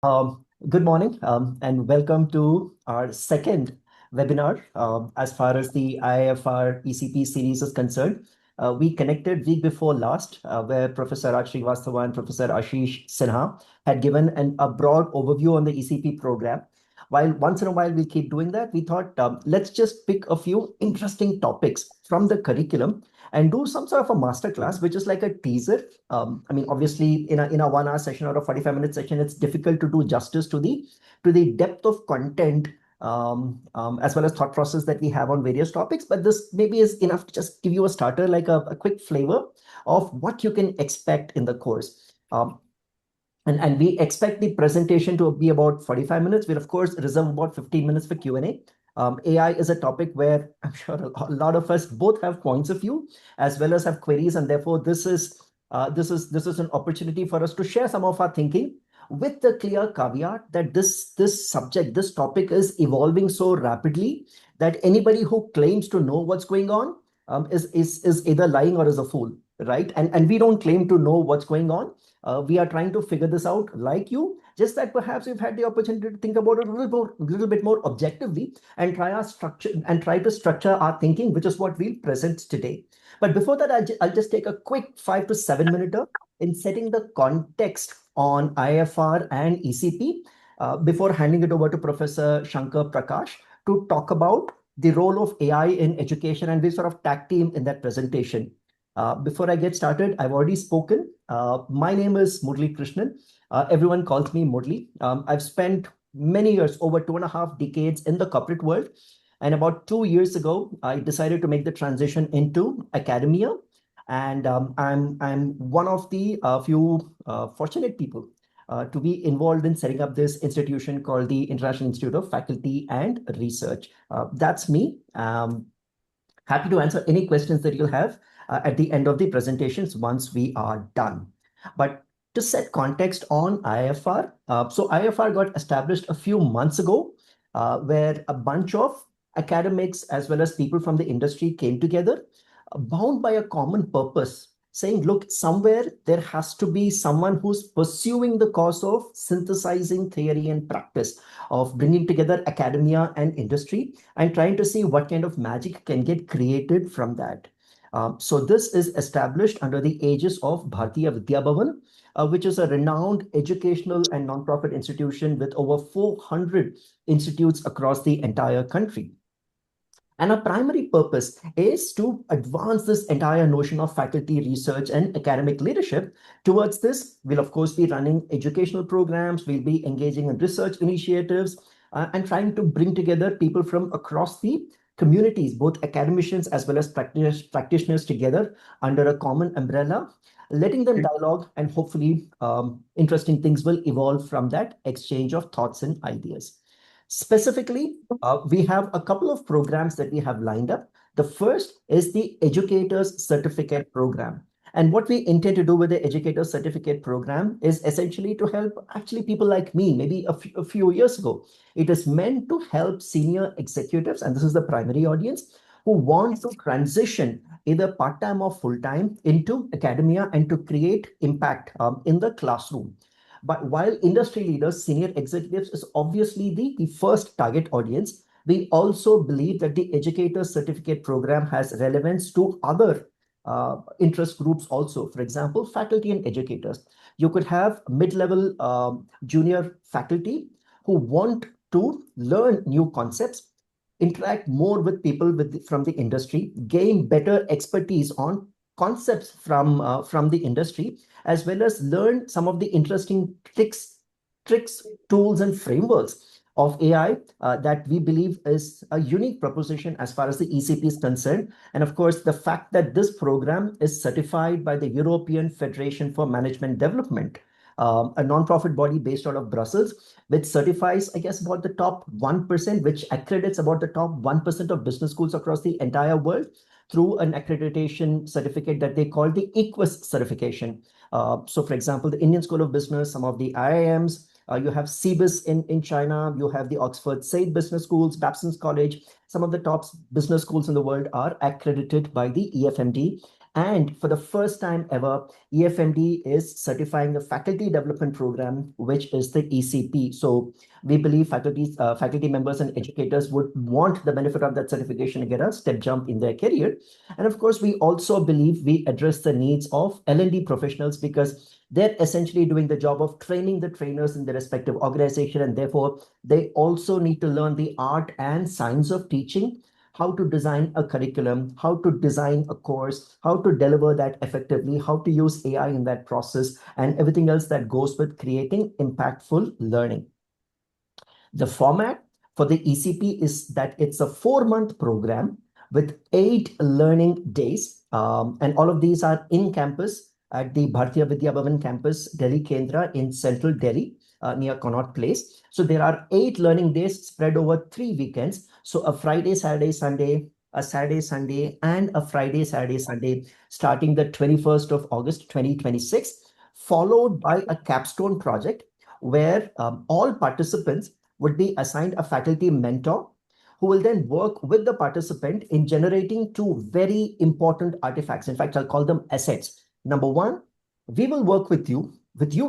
Good morning, and welcome to our second webinar as far as the IIFR ECP series is concerned. We connected week before last, where Professor Raj Srivastava and Professor Ashish Sinha had given a broad overview on the ECP program. While once in a while we keep doing that, we thought let's just pick a few interesting topics from the curriculum and do some sort of a masterclass, which is like a teaser. Obviously, in a 1 hour session or a 45-minute session, it's difficult to do justice to the depth of content as well as thought process that we have on various topics. But this maybe is enough to just give you a starter, like a quick flavor of what you can expect in the course. And we expect the presentation to be about 45 minutes. We'll, of course, reserve about 15 minutes for Q&A. AI is a topic where I'm sure a lot of us both have points of view as well as have queries, and therefore this is an opportunity for us to share some of our thinking with the clear caveat that this topic is evolving so rapidly that anybody who claims to know what's going on is either lying or is a fool, right? And we don't claim to know what's going on. We are trying to figure this out like you, just that perhaps we've had the opportunity to think about it a little bit more objectively and try to structure our thinking, which is what we'll present today. But before that, I'll just take a quick 5 to 7 minute in setting the context on IIFR and ECP before handing it over to Professor Shankar Prakash to talk about the role of AI in education, and we sort of tag team in that presentation. Before I get started, I've already spoken. My name is Muralikrishnan. Everyone calls me Murli. I've spent many years, over 2.5 decades in the corporate world. And about 2 years ago, I decided to make the transition into academia. And I'm one of the few fortunate people to be involved in setting up this institution called the International Institute of Faculty and Research. That's me. Happy to answer any questions that you'll have at the end of the presentations once we are done. But to set context on IIFR, so IIFR got established a few months ago, where a bunch of academics as well as people from the industry came together, bound by a common purpose, saying, look, somewhere there has to be someone who's pursuing the cause of synthesizing theory and practice, of bringing together academia and industry and trying to see what kind of magic can get created from that. So this is established under the aegis of Bharatiya Vidya Bhavan, which is a renowned educational and nonprofit institution with over 400 institutes across the entire country. And our primary purpose is to advance this entire notion of faculty research and academic leadership. Towards this, we'll of course be running educational programs, we'll be engaging in research initiatives, and trying to bring together people from across the communities, both academicians as well as practitioners together under a common umbrella, letting them dialogue, and hopefully interesting things will evolve from that exchange of thoughts and ideas. Specifically, we have a couple of programs that we have lined up. The first is the Educator's Certificate Program. And what we intend to do with the Educator Certificate Program is essentially to help actually people like me, maybe a few years ago. It is meant to help senior executives, and this is the primary audience, who want to transition either part-time or full-time into academia and to create impact in the classroom. But while industry leaders, senior executives is obviously the first target audience, we also believe that the Educator Certificate Program has relevance to other interest groups also. For example, faculty and educators. You could have mid-level junior faculty who want to learn new concepts, interact more with people from the industry, gain better expertise on concepts from the industry, as well as learn some of the interesting tricks, tools, and frameworks of AI that we believe is a unique proposition as far as the ECP is concerned. And of course, the fact that this program is certified by the European Federation for Management Development, a non-profit body based out of Brussels, which certifies, I guess, about the top 1%, which accredits about the top 1% of business schools across the entire world through an accreditation certificate that they call the EQUIS certification. So for example, the Indian School of Business, some of the IIMs, you have CBIS in China, you have the Oxford Said Business Schools, Babson's College. Some of the top business schools in the world are accredited by the EFMD. And for the first time ever, EFMD is certifying a faculty development program, which is the ECP. So we believe faculty members and educators would want the benefit of that certification to get a step jump in their career. And of course, we also believe we address the needs of L&D professionals because they're essentially doing the job of training the trainers in their respective organization. And therefore, they also need to learn the art and science of teaching, how to design a curriculum, how to design a course, how to deliver that effectively, how to use AI in that process, and everything else that goes with creating impactful learning. The format for the ECP is that it's a 4-month program with 8 learning days. And all of these are in campus at the Bharatiya Vidya Bhavan campus, Delhi Kendra in central Delhi, near Connaught Place. So there are 8 learning days spread over 3 weekends. So a Friday, Saturday, Sunday, a Saturday, Sunday, and a Friday, Saturday, Sunday, starting the 21st of August, 2026, followed by a capstone project where all participants would be assigned a faculty mentor who will then work with the participant in generating 2 very important artifacts. In fact, I'll call them assets. Number 1, we will work with you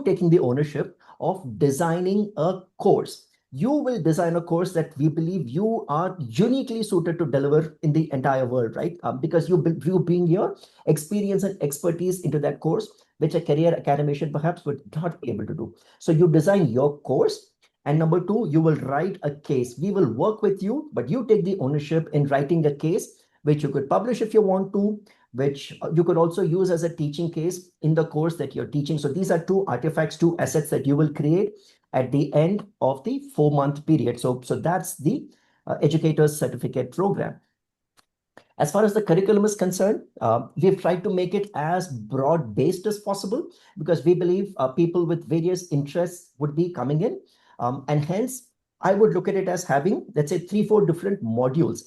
taking the ownership of designing a course. You will design a course that we believe you are uniquely suited to deliver in the entire world, right? Because you bring your experience and expertise into that course, which a career academician perhaps would not be able to do. So you design your course. And number 2, you will write a case. We will work with you, but you take the ownership in writing a case, which you could publish if you want to, which you could also use as a teaching case in the course that you're teaching. So these are 2 artifacts, 2 assets that you will create at the end of the 4-month period. So that's the educator's certificate program. As far as the curriculum is concerned, we've tried to make it as broad-based as possible because we believe people with various interests would be coming in. And hence, I would look at it as having, let's say, 3-4 different modules.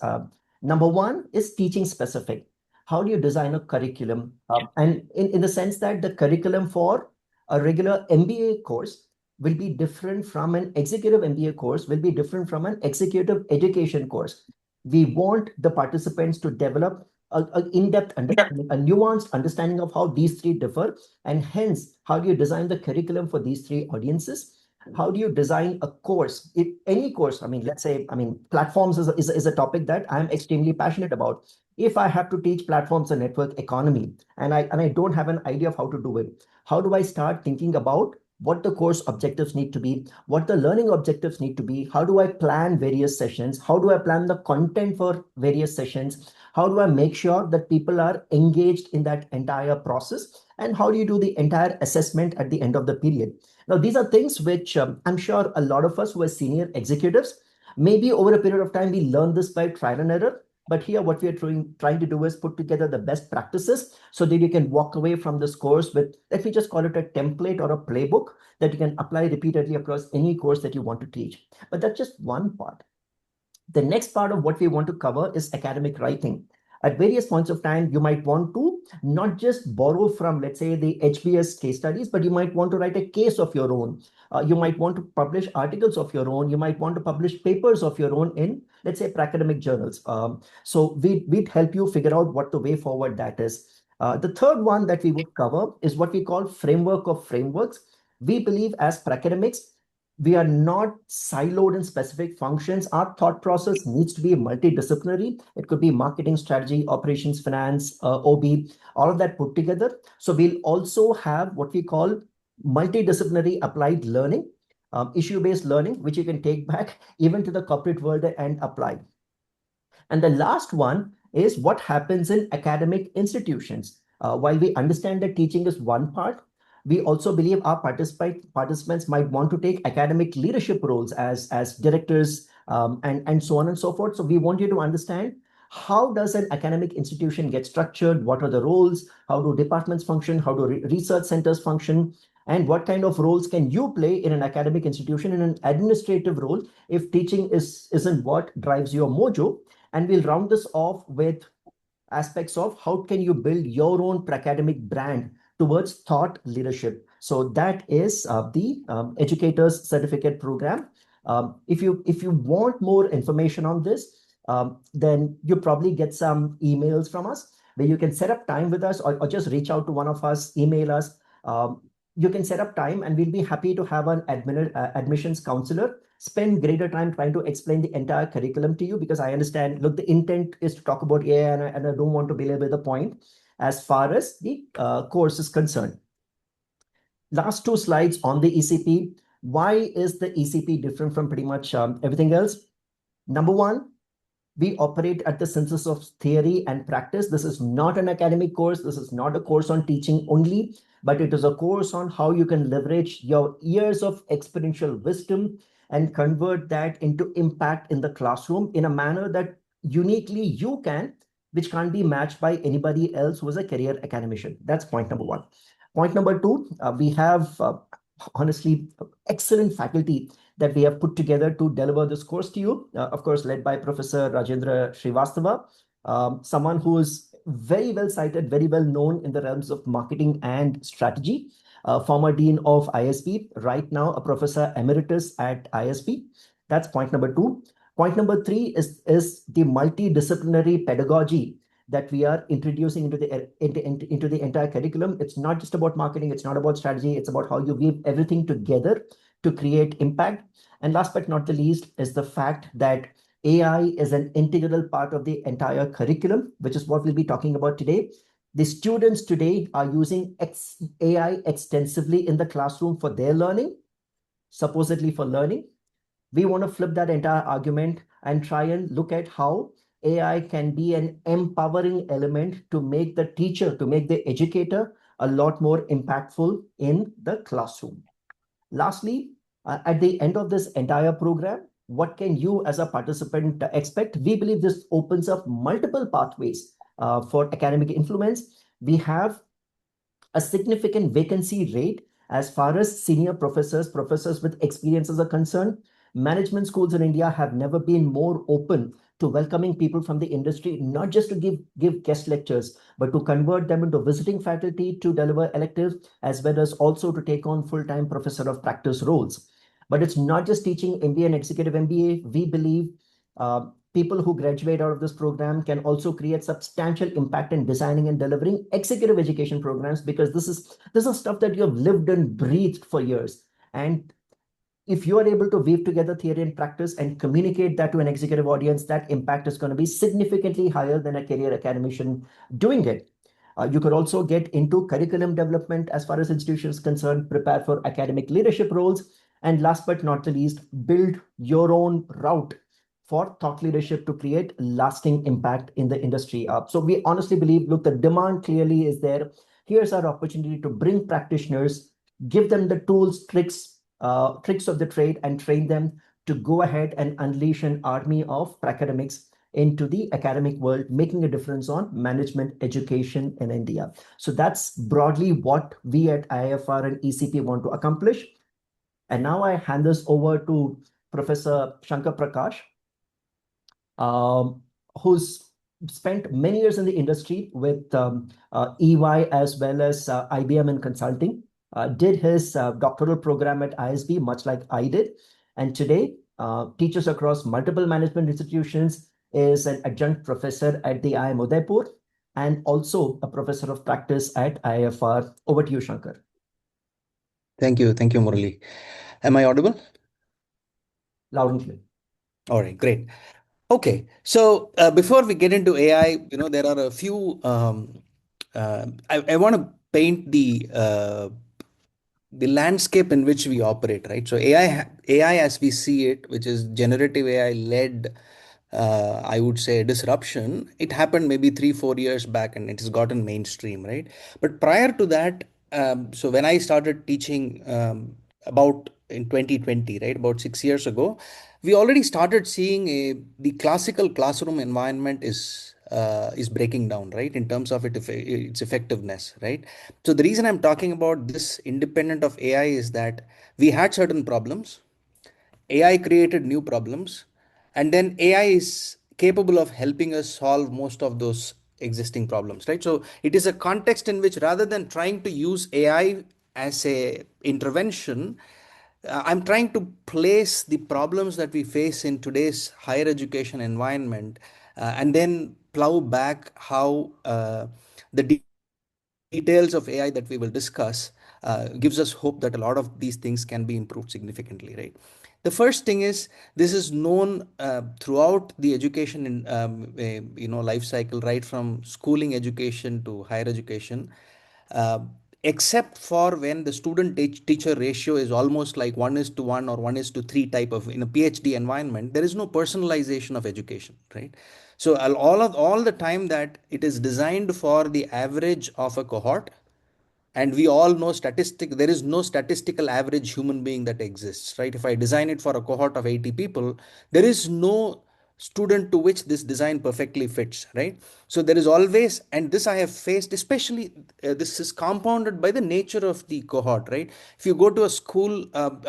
Number 1 is teaching specific. How do you design a curriculum? And in the sense that the curriculum for a regular MBA course will be different from an executive MBA course, will be different from an executive education course. We want the participants to develop an in-depth understanding, a nuanced understanding of how these 3 differ. And hence, how do you design the curriculum for these 3 audiences? How do you design a course? Any course, let's say, platforms is a topic that I'm extremely passionate about. If I have to teach platforms and network economy, and I don't have an idea of how to do it, how do I start thinking about what the course objectives need to be, what the learning objectives need to be, how do I plan various sessions, how do I plan the content for various sessions, how do I make sure that people are engaged in that entire process, and how do you do the entire assessment at the end of the period? Now, these are things which I'm sure a lot of us who are senior executives, maybe over a period of time, we learn this by trial and error. But here, what we are trying to do is put together the best practices so that you can walk away from this course with, let me just call it a template or a playbook that you can apply repeatedly across any course that you want to teach. But that's just one part. The next part of what we want to cover is academic writing. At various points of time, you might want to not just borrow from, let's say, the HBS case studies, but you might want to write a case of your own. You might want to publish articles of your own. You might want to publish papers of your own in, let's say, academic journals. So we'd help you figure out what the way forward that is. The third one that we would cover is what we call framework of frameworks. We believe as academics, we are not siloed in specific functions. Our thought process needs to be multidisciplinary. It could be marketing, strategy, operations, finance, OB, all of that put together. So we'll also have what we call multidisciplinary applied learning, issue-based learning, which you can take back even to the corporate world and apply. And the last one is what happens in academic institutions. While we understand that teaching is one part, we also believe our participants might want to take academic leadership roles as directors and so on and so forth. So we want you to understand, how does an academic institution get structured? What are the roles? How do departments function? How do research centers function? And what kind of roles can you play in an academic institution in an administrative role if teaching isn't what drives your mojo? And we'll round this off with aspects of how can you build your own academic brand towards thought leadership. So that is the educator's certificate program. If you want more information on this, then you probably get some emails from us. where you can set up time with us, or just reach out to one of us, email us. You can set up time, and we'll be happy to have an admissions counselor spend greater time trying to explain the entire curriculum to you, because I understand, look, the intent is to talk about AI, and I don't want to belabor the point as far as the course is concerned. Last two slides on the ECP. Why is the ECP different from pretty much everything else? Number one, we operate at the synthesis of theory and practice. This is not an academic course. This is not a course on teaching only, but it is a course on how you can leverage your years of experiential wisdom and convert that into impact in the classroom in a manner that uniquely you can, which can't be matched by anybody else who is a career academician. That's point number one. Point number two, we have honestly excellent faculty that we have put together to deliver this course to you. Of course, led by Professor Rajendra Srivastava, someone who is very well cited, very well known in the realms of marketing and strategy, former dean of ISB, right now a professor emeritus at ISB. That's point number two. Point number three is the multidisciplinary pedagogy that we are introducing into the entire curriculum. It's not just about marketing, it's not about strategy, it's about how you weave everything together to create impact. And last but not the least is the fact that AI is an integral part of the entire curriculum, which is what we'll be talking about today. The students today are using AI extensively in the classroom for their learning, supposedly for learning. We want to flip that entire argument and try and look at how AI can be an empowering element to make the teacher, to make the educator a lot more impactful in the classroom. Lastly, at the end of this entire program, what can you as a participant expect? We believe this opens up multiple pathways for academic influence. We have a significant vacancy rate as far as senior professors with experiences are concerned. Management schools in India have never been more open to welcoming people from the industry, not just to give guest lectures, but to convert them into visiting faculty to deliver electives, as well as also to take on full-time professor of practice roles. But it's not just teaching MBA and executive MBA. We believe people who graduate out of this program can also create substantial impact in designing and delivering executive education programs, because this is stuff that you have lived and breathed for years. And if you are able to weave together theory and practice and communicate that to an executive audience, that impact is going to be significantly higher than a career academician doing it. You could also get into curriculum development as far as institutions concerned, prepare for academic leadership roles, and last but not the least, build your own route for thought leadership to create lasting impact in the industry. So we honestly believe, look, the demand clearly is there. Here's our opportunity to bring practitioners, give them the tools, tricks of the trade, and train them to go ahead and unleash an army of academics into the academic world, making a difference on management education in India. So that's broadly what we at IIFR and ECP want to accomplish. And now I hand this over to Professor Shankar Prakash, who's spent many years in the industry with EY as well as IBM in consulting, did his doctoral program at ISB, much like I did, and today teaches across multiple management institutions, is an adjunct professor at the IIM Udaipur, and also a professor of practice at IIFR. Over to you, Shankar. Thank you, Murali. Am I audible? Loud and clear. All right, great. Okay, so before we get into AI, there are a few. I want to paint the landscape in which we operate, right? So AI as we see it, which is generative AI led, I would say, disruption. It happened maybe 3-4 years back, and it has gotten mainstream, right? But prior to that, so when I started teaching about in 2020, right, about 6 years ago, we already started seeing the classical classroom environment is breaking down, right, in terms of its effectiveness, right? So the reason I'm talking about this independent of AI is that we had certain problems, AI created new problems, and then AI is capable of helping us solve most of those existing problems, right? So it is a context in which, rather than trying to use AI as a intervention, I'm trying to place the problems that we face in today's higher education environment, and then plow back how the details of AI that we will discuss gives us hope that a lot of these things can be improved significantly, right? The first thing is this is known throughout the education in life cycle, right from schooling education to higher education, uh, except for when the student teacher ratio is almost like 1:1 or 1:3 type of in a PhD environment. There is no personalization of education, right? So all the time that it is designed for the average of a cohort, and we all know there is no statistical average human being that exists, right? If I design it for a cohort of 80 people, there is no student to which this design perfectly fits, right? So there is always, and this I have faced, especially this is compounded by the nature of the cohort, right? If you go to a school,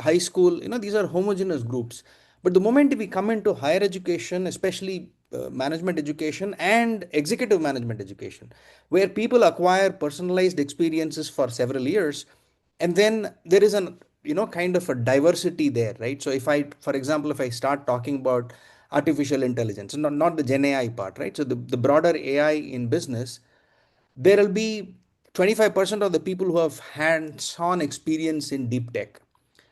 high school, these are homogeneous groups. But the moment we come into higher education, especially management education and executive management education, where people acquire personalized experiences for several years, and then there is an kind of a diversity there, right? So if I, for example, if I start talking about artificial intelligence, not the Gen AI part, right? So the broader AI in business, there will be 25% of the people who have hands-on experience in deep tech.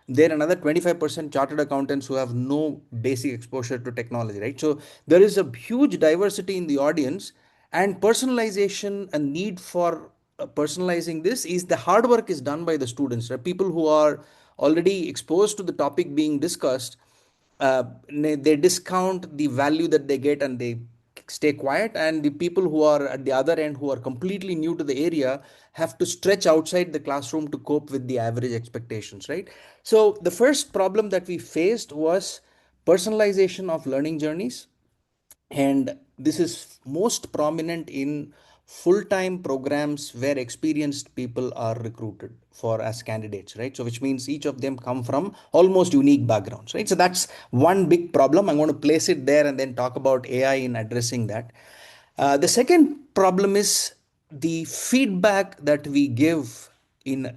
There are another 25% chartered accountants who have no basic exposure to technology, right? So there is a huge diversity in the audience, and personalization and need for personalizing this is the hard work is done by the students, right? People who are already exposed to the topic being discussed, they discount the value that they get and they stay quiet, and the people who are at the other end who are completely new to the area have to stretch outside the classroom to cope with the average expectations, right? So the first problem that we faced was personalization of learning journeys, and this is most prominent in full-time programs where experienced people are recruited for as candidates, right? So which means each of them come from almost unique backgrounds, right? So that's one big problem. I'm going to place it there and then talk about AI in addressing that. The second problem is the feedback that we give in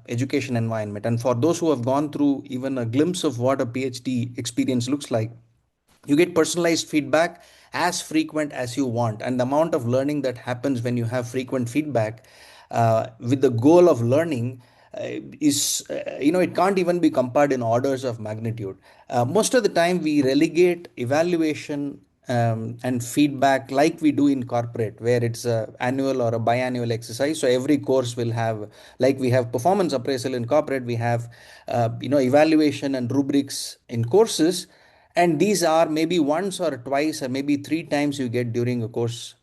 education environment, and for those who have gone through even a glimpse of what a PhD experience looks like, you get personalized feedback as frequent as you want, and the amount of learning that happens when you have frequent feedback with the goal of learning is it can't even be compared in orders of magnitude. Most of the time we relegate evaluation and feedback like we do in corporate, where it's a annual or a biannual exercise. So every course will have, like we have performance appraisal in corporate, we have evaluation and rubrics in courses, and these are maybe once or twice or maybe three times you get during a course,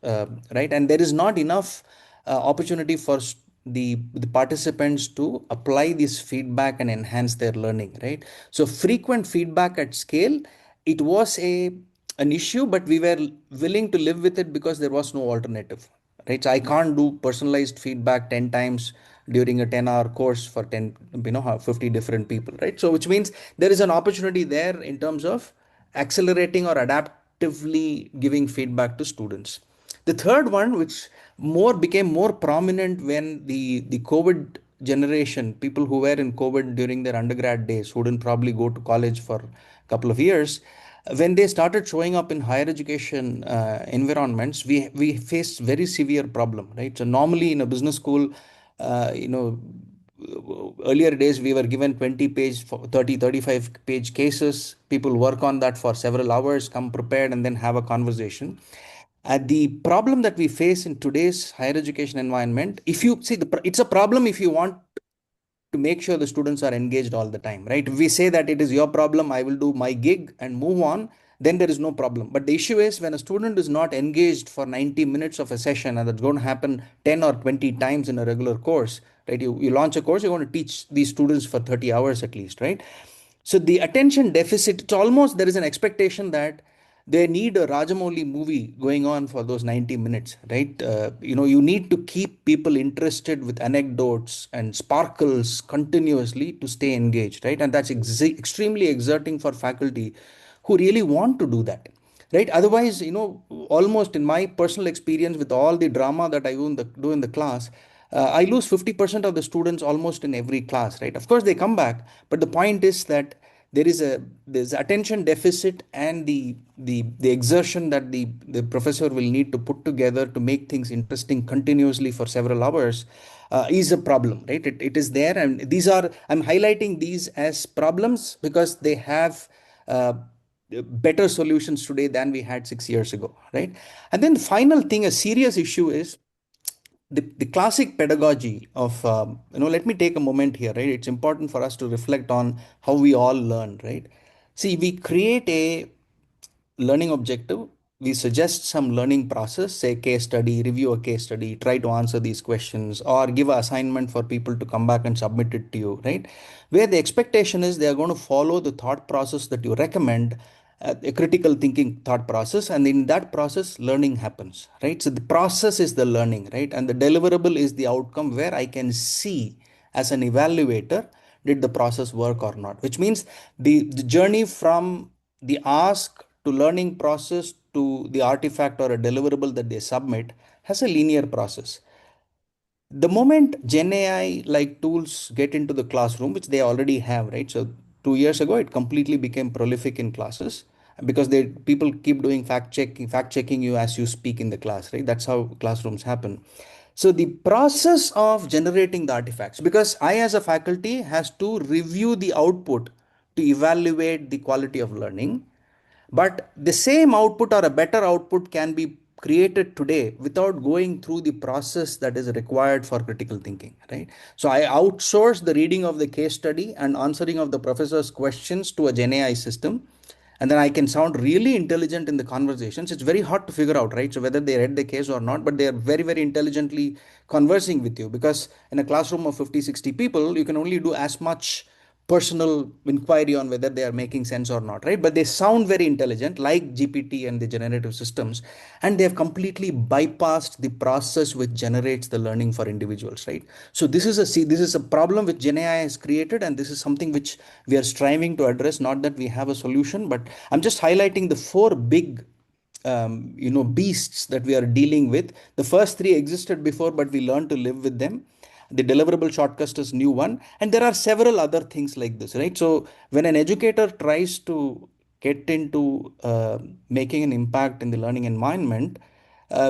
right? And there is not enough opportunity for the participants to apply this feedback and enhance their learning, right? So frequent feedback at scale, it was an issue, but we were willing to live with it because there was no alternative, right? So I can't do personalized feedback 10 times during a 10-hour course for 10 50 different people, right? So which means there is an opportunity there in terms of accelerating or adaptively giving feedback to students. The third one, which became more prominent when the COVID generation, people who were in COVID during their undergrad days, who didn't probably go to college for a couple of years, when they started showing up in higher education environments, we faced very severe problem, right? So normally in a business school, uh, you know earlier days we were given 20 page 35 page cases. People work on that for several hours, come prepared, and then have a conversation. The problem that we face in today's higher education environment, if you see it's a problem if you want to make sure the students are engaged all the time, right? If we say that it is your problem, I will do my gig and move on, then there is no problem. But the issue is when a student is not engaged for 90 minutes of a session, and that's going to happen 10 or 20 times in a regular course, right? You launch a course, you're going to teach these students for 30 hours at least, right? So the attention deficit, it's almost there is an expectation that they need a Rajamouli movie going on for those 90 minutes, right? You need to keep people interested with anecdotes and sparkles continuously to stay engaged, right? And that's extremely exerting for faculty who really want to do that, right? Otherwise, almost in my personal experience with all the drama that I do in the class, I lose 50% of the students almost in every class, right? Of course, they come back, but the point is that there's attention deficit, and the exertion that the professor will need to put together to make things interesting continuously for several hours is a problem, right? It is there, and I'm highlighting these as problems because they have better solutions today than we had 6 years ago, right? And then the final thing, a serious issue is the classic pedagogy of let me take a moment here, right? It's important for us to reflect on how we all learn, right? See, we create a learning objective, we suggest some learning process, say case study, review a case study, try to answer these questions, or give an assignment for people to come back and submit it to you, right? Where the expectation is they are going to follow the thought process that you recommend, a critical thinking thought process, and in that process learning happens, right? So the process is the learning, right? And the deliverable is the outcome where I can see as an evaluator, did the process work or not, which means the journey from the ask to learning process to the artifact or a deliverable that they submit has a linear process. The moment Gen AI like tools get into the classroom, which they already have, right? So 2 years ago, it completely became prolific in classes because people keep doing fact checking you as you speak in the class, right? That's how classrooms happen. So the process of generating the artifacts, because I as a faculty has to review the output to evaluate the quality of learning, but the same output or a better output can be created today without going through the process that is required for critical thinking, right? So I outsource the reading of the case study and answering of the professor's questions to a Gen AI system, and then I can sound really intelligent in the conversations. It's very hard to figure out, right? So whether they read the case or not, but they are very, very intelligently conversing with you, because in a classroom of 50, 60 people, you can only do as much personal inquiry on whether they are making sense or not, right? But they sound very intelligent, like GPT and the generative systems, and they have completely bypassed the process which generates the learning for individuals, right? So this is a problem which Gen AI has created, and this is something which we are striving to address. Not that we have a solution, but I'm just highlighting the four big beasts that we are dealing with. The first three existed before, but we learned to live with them. The deliverable shortcut is new one, and there are several other things like this, right? So when an educator tries to get into making an impact in the learning environment,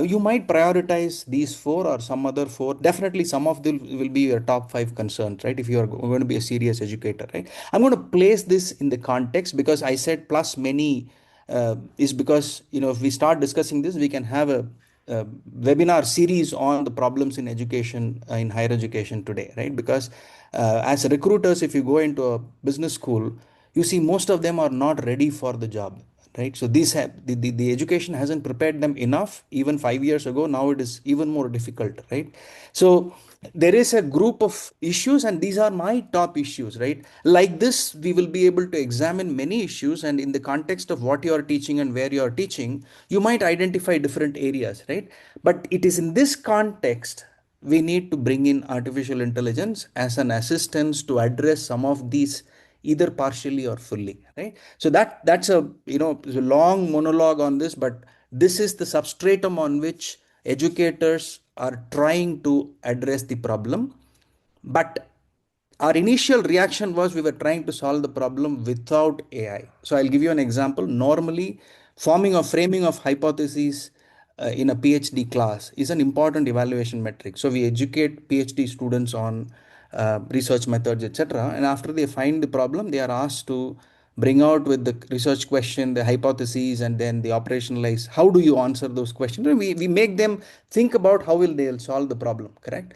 you might prioritize these four or some other four. Definitely some of them will be your top five concerns, right? If you are going to be a serious educator, right? I'm going to place this in the context because I said plus many is because, if we start discussing this, we can have a webinar series on the problems in education, in higher education today, right? Because as recruiters, if you go into a business school, you see most of them are not ready for the job, right? So the education hasn't prepared them enough even 5 years ago. Now it is even more difficult, right? So there is a group of issues, and these are my top issues, right? Like this, we will be able to examine many issues, and in the context of what you are teaching and where you are teaching, you might identify different areas, right? But it is in this context we need to bring in artificial intelligence as an assistance to address some of these, either partially or fully, right? So that's a long monologue on this, but this is the substratum on which educators are trying to address the problem. But our initial reaction was we were trying to solve the problem without AI. So I'll give you an example. Normally, forming or framing of hypotheses in a PhD class is an important evaluation metric. So we educate PhD students on research methods, etc. And after they find the problem, they are asked to bring out with the research question, the hypotheses, and then the operationalize. How do you answer those questions? We make them think about how will they'll solve the problem, correct?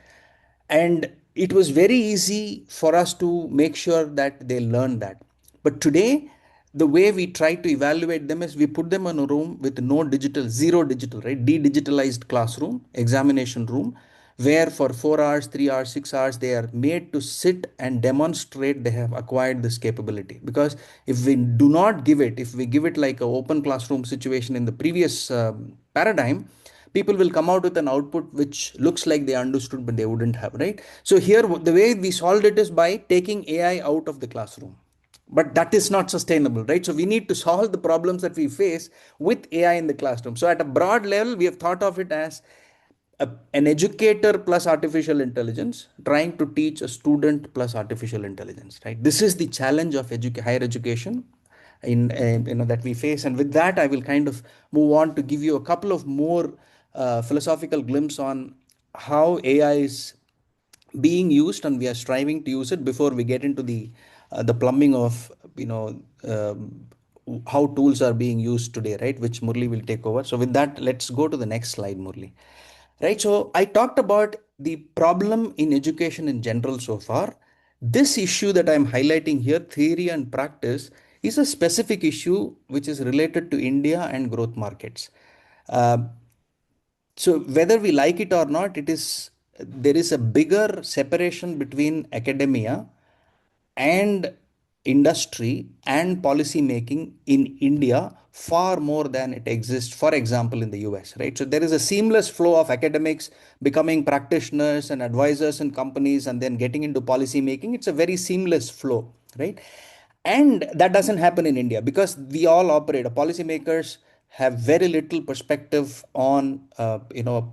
And it was very easy for us to make sure that they learn that. But today, the way we try to evaluate them is we put them in a room with no digital, zero digital, right? De-digitalized classroom, examination room, where for 4 hours, 3 hours, 6 hours, they are made to sit and demonstrate they have acquired this capability. Because if we do not give it, if we give it like an open classroom situation in the previous paradigm, people will come out with an output which looks like they understood but they wouldn't have, right? So here the way we solved it is by taking AI out of the classroom, but that is not sustainable, right? So we need to solve the problems that we face with AI in the classroom. So at a broad level, we have thought of it as an educator plus artificial intelligence trying to teach a student plus artificial intelligence, right? This is the challenge of higher education in that we face. And with that, I will kind of move on to give you a couple of more philosophical glimpse on how AI is being used, and we are striving to use it before we get into the plumbing of how tools are being used today, right? Which Murli will take over. So with that, let's go to the next slide, Murli. Right. So I talked about the problem in education in general so far. This issue that I'm highlighting here, theory and practice, is a specific issue which is related to India and growth markets. Uh, so whether we like it or not, there is a bigger separation between academia and industry and policy making in India far more than it exists, for example, in the US, right? So there is a seamless flow of academics becoming practitioners and advisors in companies and then getting into policy making. It's a very seamless flow, right? And that doesn't happen in India because we all operate, policymakers have very little perspective on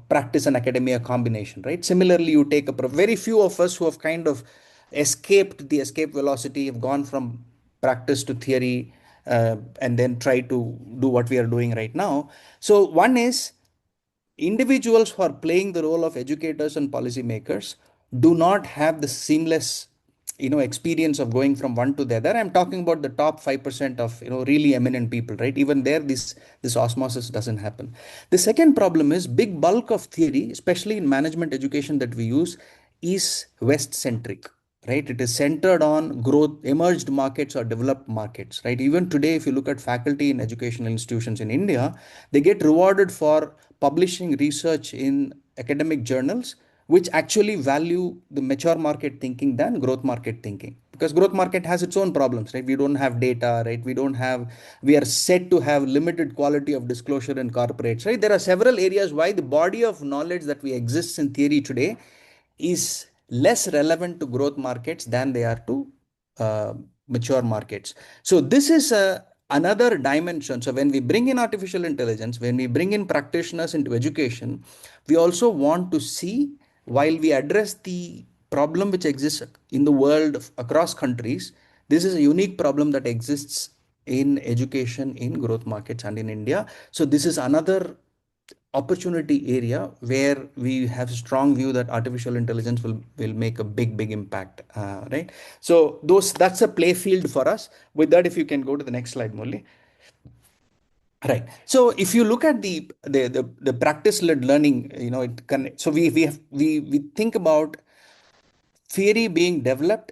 practice and academia combination, right? Similarly, you take very few of us who have kind of escaped the escape velocity, have gone from practice to theory, and then try to do what we are doing right now. So one is individuals who are playing the role of educators and policymakers do not have the seamless experience of going from one to the other. I'm talking about the top 5% of really eminent people, right? Even there, this osmosis doesn't happen. The second problem is big bulk of theory, especially in management education that we use, is west centric, right? It is centered on growth, emerged markets or developed markets, right? Even today, if you look at faculty in educational institutions in India, they get rewarded for publishing research in academic journals which actually value the mature market thinking than growth market thinking, because growth market has its own problems, right? We don't have data, right? We are said to have limited quality of disclosure in corporates, right? There are several areas why the body of knowledge that we exists in theory today is less relevant to growth markets than they are to uh, mature markets. So this is another dimension. So when we bring in artificial intelligence, when we bring in practitioners into education, we also want to see, while we address the problem which exists in the world across countries, this is a unique problem that exists in education in growth markets and in India. So this is another opportunity area where we have strong view that artificial intelligence will make a big impact, right? So that's a play field for us. With that, if you can go to the next slide, Molly. Right. So if you look at the practice led learning, it can, so we think about theory being developed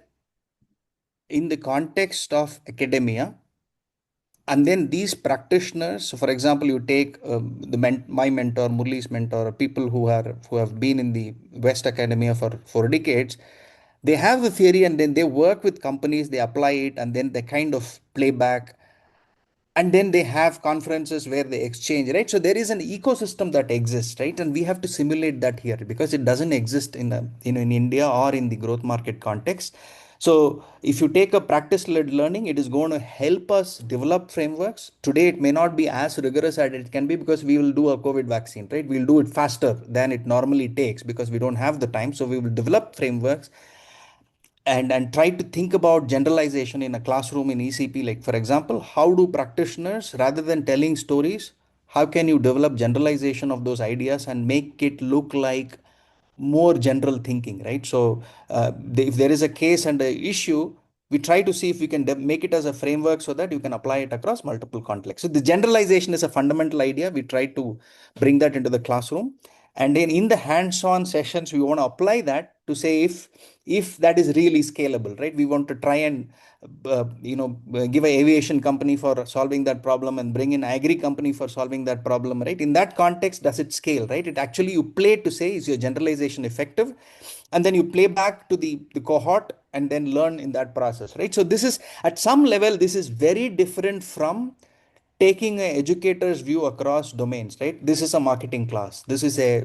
in the context of academia, and then these practitioners, so for example, you take my mentor, Murli's mentor, people who have been in the West academia for decades. They have the theory and then they work with companies, they apply it, and then they kind of play back, and then they have conferences where they exchange, right? So there is an ecosystem that exists, right? And we have to simulate that here because it doesn't exist in India or in the growth market context. So if you take a practice led learning, it is going to help us develop frameworks. Today it may not be as rigorous as it can be because we will do a COVID vaccine, right? We'll do it faster than it normally takes because we don't have the time. So we will develop frameworks and try to think about generalization in a classroom in ECP. Like, for example, how do practitioners, rather than telling stories, how can you develop generalization of those ideas and make it look like more general thinking, right? So if there is a case and a issue, we try to see if we can make it as a framework so that you can apply it across multiple contexts. So the generalization is a fundamental idea. We try to bring that into the classroom, and then in the hands-on sessions we want to apply that to say if that is really scalable, right? We want to try and give a aviation company for solving that problem and bring in agri company for solving that problem, right? In that context, does it scale, right? It actually, you play to say, is your generalization effective, and then you play back to the cohort and then learn in that process, right? So this is, at some level, this is very different from taking an educator's view across domains, right? This is a marketing class, this is a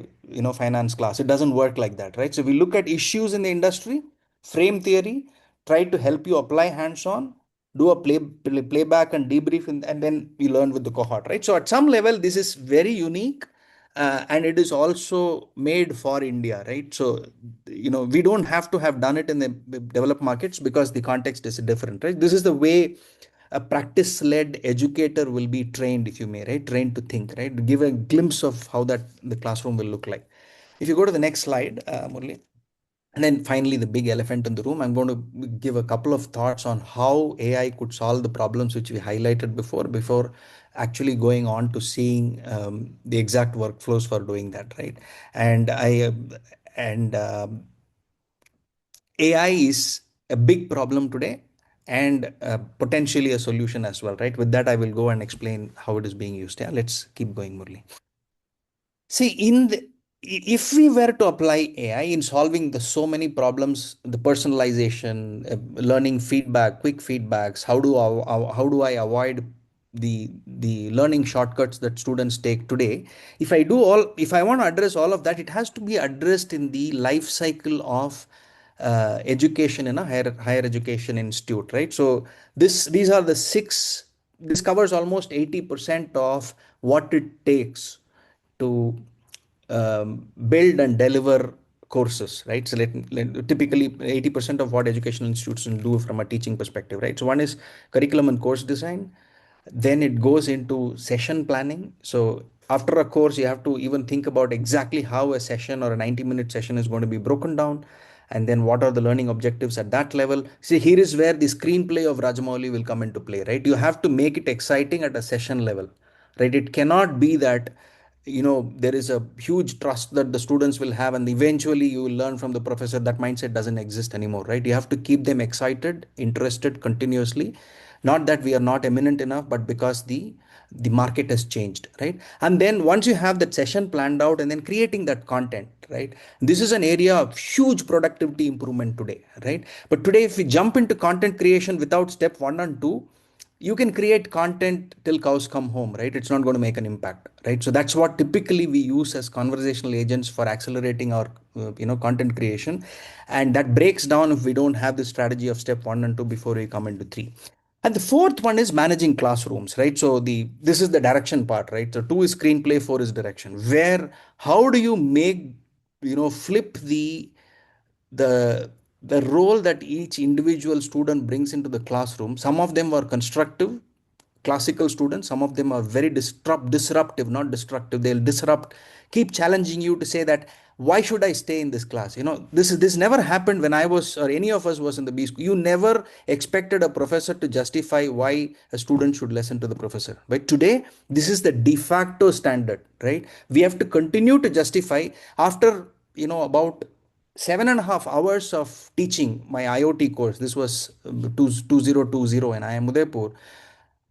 finance class. It doesn't work like that, right? So we look at issues in the industry, frame theory, try to help you apply hands-on, do a playback and debrief, and then we learn with the cohort, right? So at some level, this is very unique, and it is also made for India, right? So, we don't have to have done it in the developed markets because the context is different, right? This is the way a practice-led educator will be trained, if you may, right? Trained to think, right? Give a glimpse of how that the classroom will look like. If you go to the next slide, Murli. And then finally, the big elephant in the room, I'm going to give a couple of thoughts on how AI could solve the problems which we highlighted before actually going on to seeing the exact workflows for doing that, right? And and AI is a big problem today and potentially a solution as well, right? With that, I will go and explain how it is being used. Yeah, let's keep going, Murli. See, if we were to apply AI in solving the so many problems, the personalization, learning feedback, quick feedbacks, how do I avoid the learning shortcuts that students take today? If I want to address all of that, it has to be addressed in the life cycle of education in a higher education institute, right? So these are the six. This covers almost 80% of what it takes to build and deliver courses, right? So typically 80% of what educational institutions do from a teaching perspective, right? So one is curriculum and course design. Then it goes into session planning. So after a course, you have to even think about exactly how a session or a 90-minute session is going to be broken down. And then what are the learning objectives at that level? See, here is where the screenplay of Rajamouli will come into play, right? You have to make it exciting at a session level, right? It cannot be that there is a huge trust that the students will have and eventually you will learn from the professor. That mindset doesn't exist anymore, right? You have to keep them excited, interested continuously. Not that we are not eminent enough, but because the market has changed, right? And then once you have that session planned out and then creating that content, right? This is an area of huge productivity improvement today, right? But today, if we jump into content creation without step 1 and 2, you can create content till cows come home, right? It's not going to make an impact, right? So that's what typically we use as conversational agents for accelerating our content creation. And that breaks down if we don't have the strategy of step 1 and 2 before we come into 3. And the fourth one is managing classrooms, right? So this is the direction part, right? So 2 is screenplay, 4 is direction. Where how do you make flip the the role that each individual student brings into the classroom? Some of them are constructive, classical students. Some of them are very disruptive, not destructive. They'll disrupt, keep challenging you to say that, why should I stay in this class? This never happened when I was, or any of us was in the B school. You never expected a professor to justify why a student should listen to the professor. But today, this is the de facto standard, right? We have to continue to justify. After about 7.5 hours of teaching my IoT course, this was 2020 and I am Udaipur.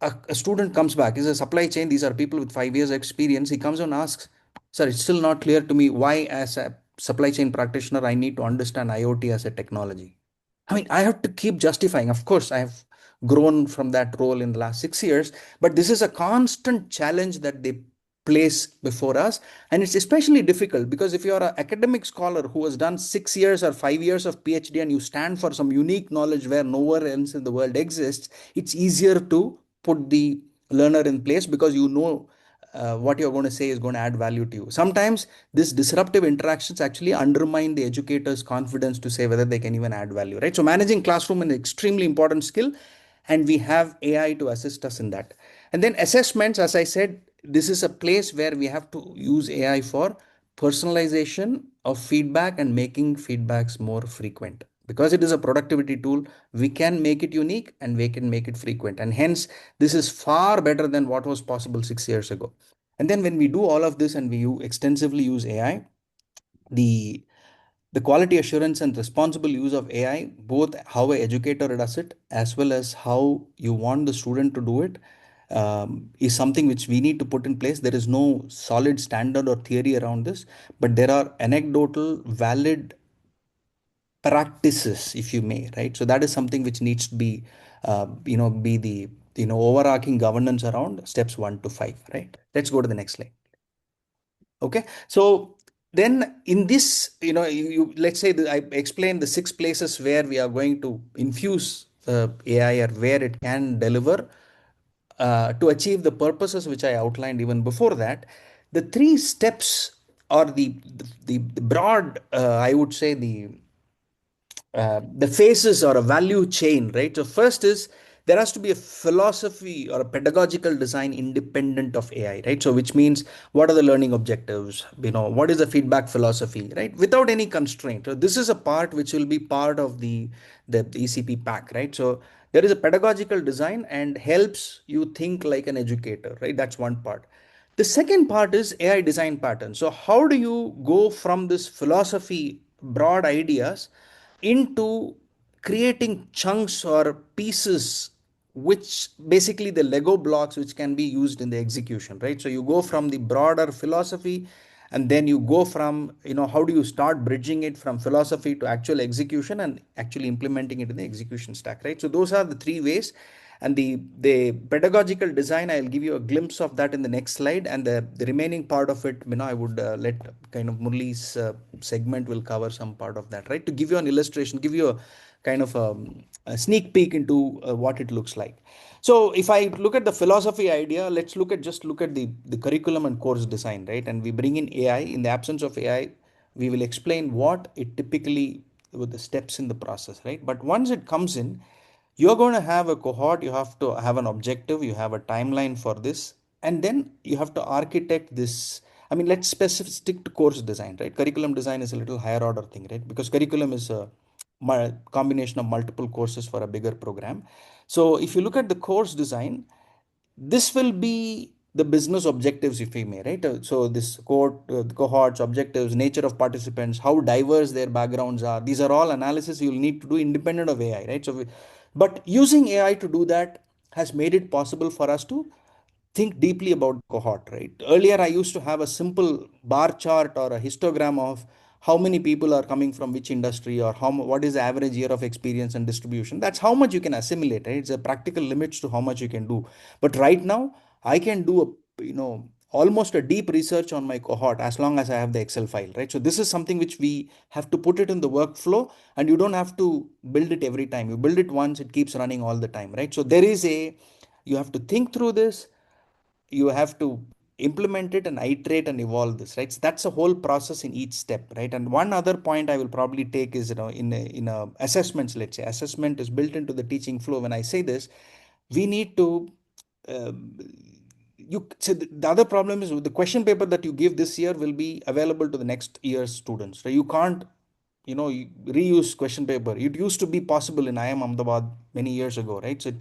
A student comes back, is a supply chain, these are people with 5 years experience. He comes and asks, sir, it's still not clear to me why as a supply chain practitioner I need to understand IoT as a technology. I mean, I have to keep justifying. Of course, I have grown from that role in the last 6 years, but this is a constant challenge that they place before us. And it's especially difficult because if you're an academic scholar who has done 6 years or 5 years of PhD and you stand for some unique knowledge where nowhere else in the world exists, it's easier to put the learner in place because what you're going to say is going to add value to you. Sometimes this disruptive interactions actually undermine the educator's confidence to say whether they can even add value, right? So managing classroom is an extremely important skill, and we have AI to assist us in that. And then assessments, as I said, this is a place where we have to use AI for personalization of feedback and making feedbacks more frequent. Because it is a productivity tool, we can make it unique and we can make it frequent. And hence, this is far better than what was possible 6 years ago. And then when we do all of this and we extensively use AI, the the quality assurance and responsible use of AI, both how an educator does it as well as how you want the student to do it, is something which we need to put in place. There is no solid standard or theory around this, but there are anecdotal, valid practices, if you may, right? So that is something which needs to be the overarching governance around steps 1 to 5, right? Let's go to the next slide. Okay, so then in this, let's say that I explained the 6 places where we are going to infuse AI or where it can deliver to achieve the purposes which I outlined even before that. the three steps, or the broad, I would say, the phases or a value chain, right? So first is, there has to be a philosophy or a pedagogical design independent of AI, right? So which means, what are the learning objectives? What is the feedback philosophy, right? Without any constraint. So this is a part which will be part of the ECP pack, right? So there is a pedagogical design and helps you think like an educator, right? That's one part. The second part is AI design pattern. So how do you go from this philosophy, broad ideas, into creating chunks or pieces, which basically the Lego blocks which can be used in the execution, right? So you go from the broader philosophy, and then you go from, how do you start bridging it from philosophy to actual execution and actually implementing it in the execution stack, right? So those are the three ways. And the pedagogical design, I'll give you a glimpse of that in the next slide, and the remaining part of it, I would let kind of Murli's segment will cover some part of that, right? To give you an illustration, give you a kind of a sneak peek into what it looks like. So if I look at the philosophy idea, let's look at the curriculum and course design, right? And we bring in AI. In the absence of AI, we will explain what it typically, with the steps in the process, right? But once it comes in, you're going to have a cohort, you have to have an objective, you have a timeline for this, and then you have to architect this. I mean, let's stick to course design, right? Curriculum design is a little higher order thing, right? Because curriculum is a combination of multiple courses for a bigger program. So if you look at the course design, this will be the business objectives, if we may, right? So this cohorts, objectives, nature of participants, how diverse their backgrounds are, these are all analysis you'll need to do independent of AI, right? But using AI to do that has made it possible for us to think deeply about the cohort, right? Earlier, I used to have a simple bar chart or a histogram of how many people are coming from which industry, or what is the average year of experience and distribution. That's how much you can assimilate, right? It's a practical limits to how much you can do. But right now, I can do almost a deep research on my cohort as long as I have the Excel file, right? So this is something which we have to put it in the workflow, and you don't have to build it every time. You build it once, it keeps running all the time, right? So you have to think through this, you have to implement it and iterate and evolve this, right? So that's a whole process in each step, right? And one other point I will probably take is, in assessments, let's say assessment is built into the teaching flow. When I say this, we need to um, you so the other problem is, the question paper that you give this year will be available to the next year's students, right? You can't, reuse question paper. It used to be possible in IIM Ahmedabad many years ago, right? So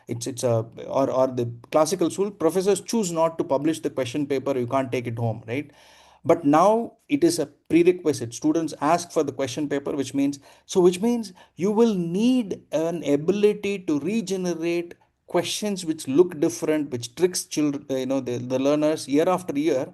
it's a, or the classical school professors choose not to publish the question paper. You can't take it home, right? But now it is a prerequisite. Students ask for the question paper, which means you will need an ability to regenerate questions which look different, which tricks children, the learners year after year,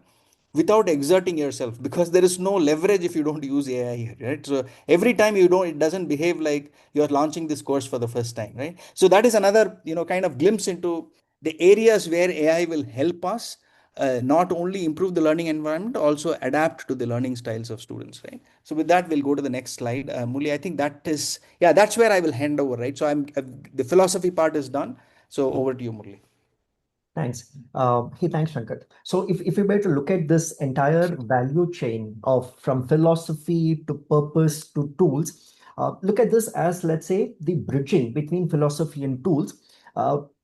without exerting yourself, because there is no leverage if you don't use AI here, right? So every time you don't, it doesn't behave like you're launching this course for the first time, right? So that is another, kind of glimpse into the areas where AI will help us not only improve the learning environment, also adapt to the learning styles of students, right? So with that, we'll go to the next slide. Muli, I think that's where I will hand over, right? So the philosophy part is done. So over to you, Murli. Thanks. Thanks, Shankar. So if we were to look at this entire value chain of from philosophy to purpose to tools, look at this as, let's say, the bridging between philosophy and tools.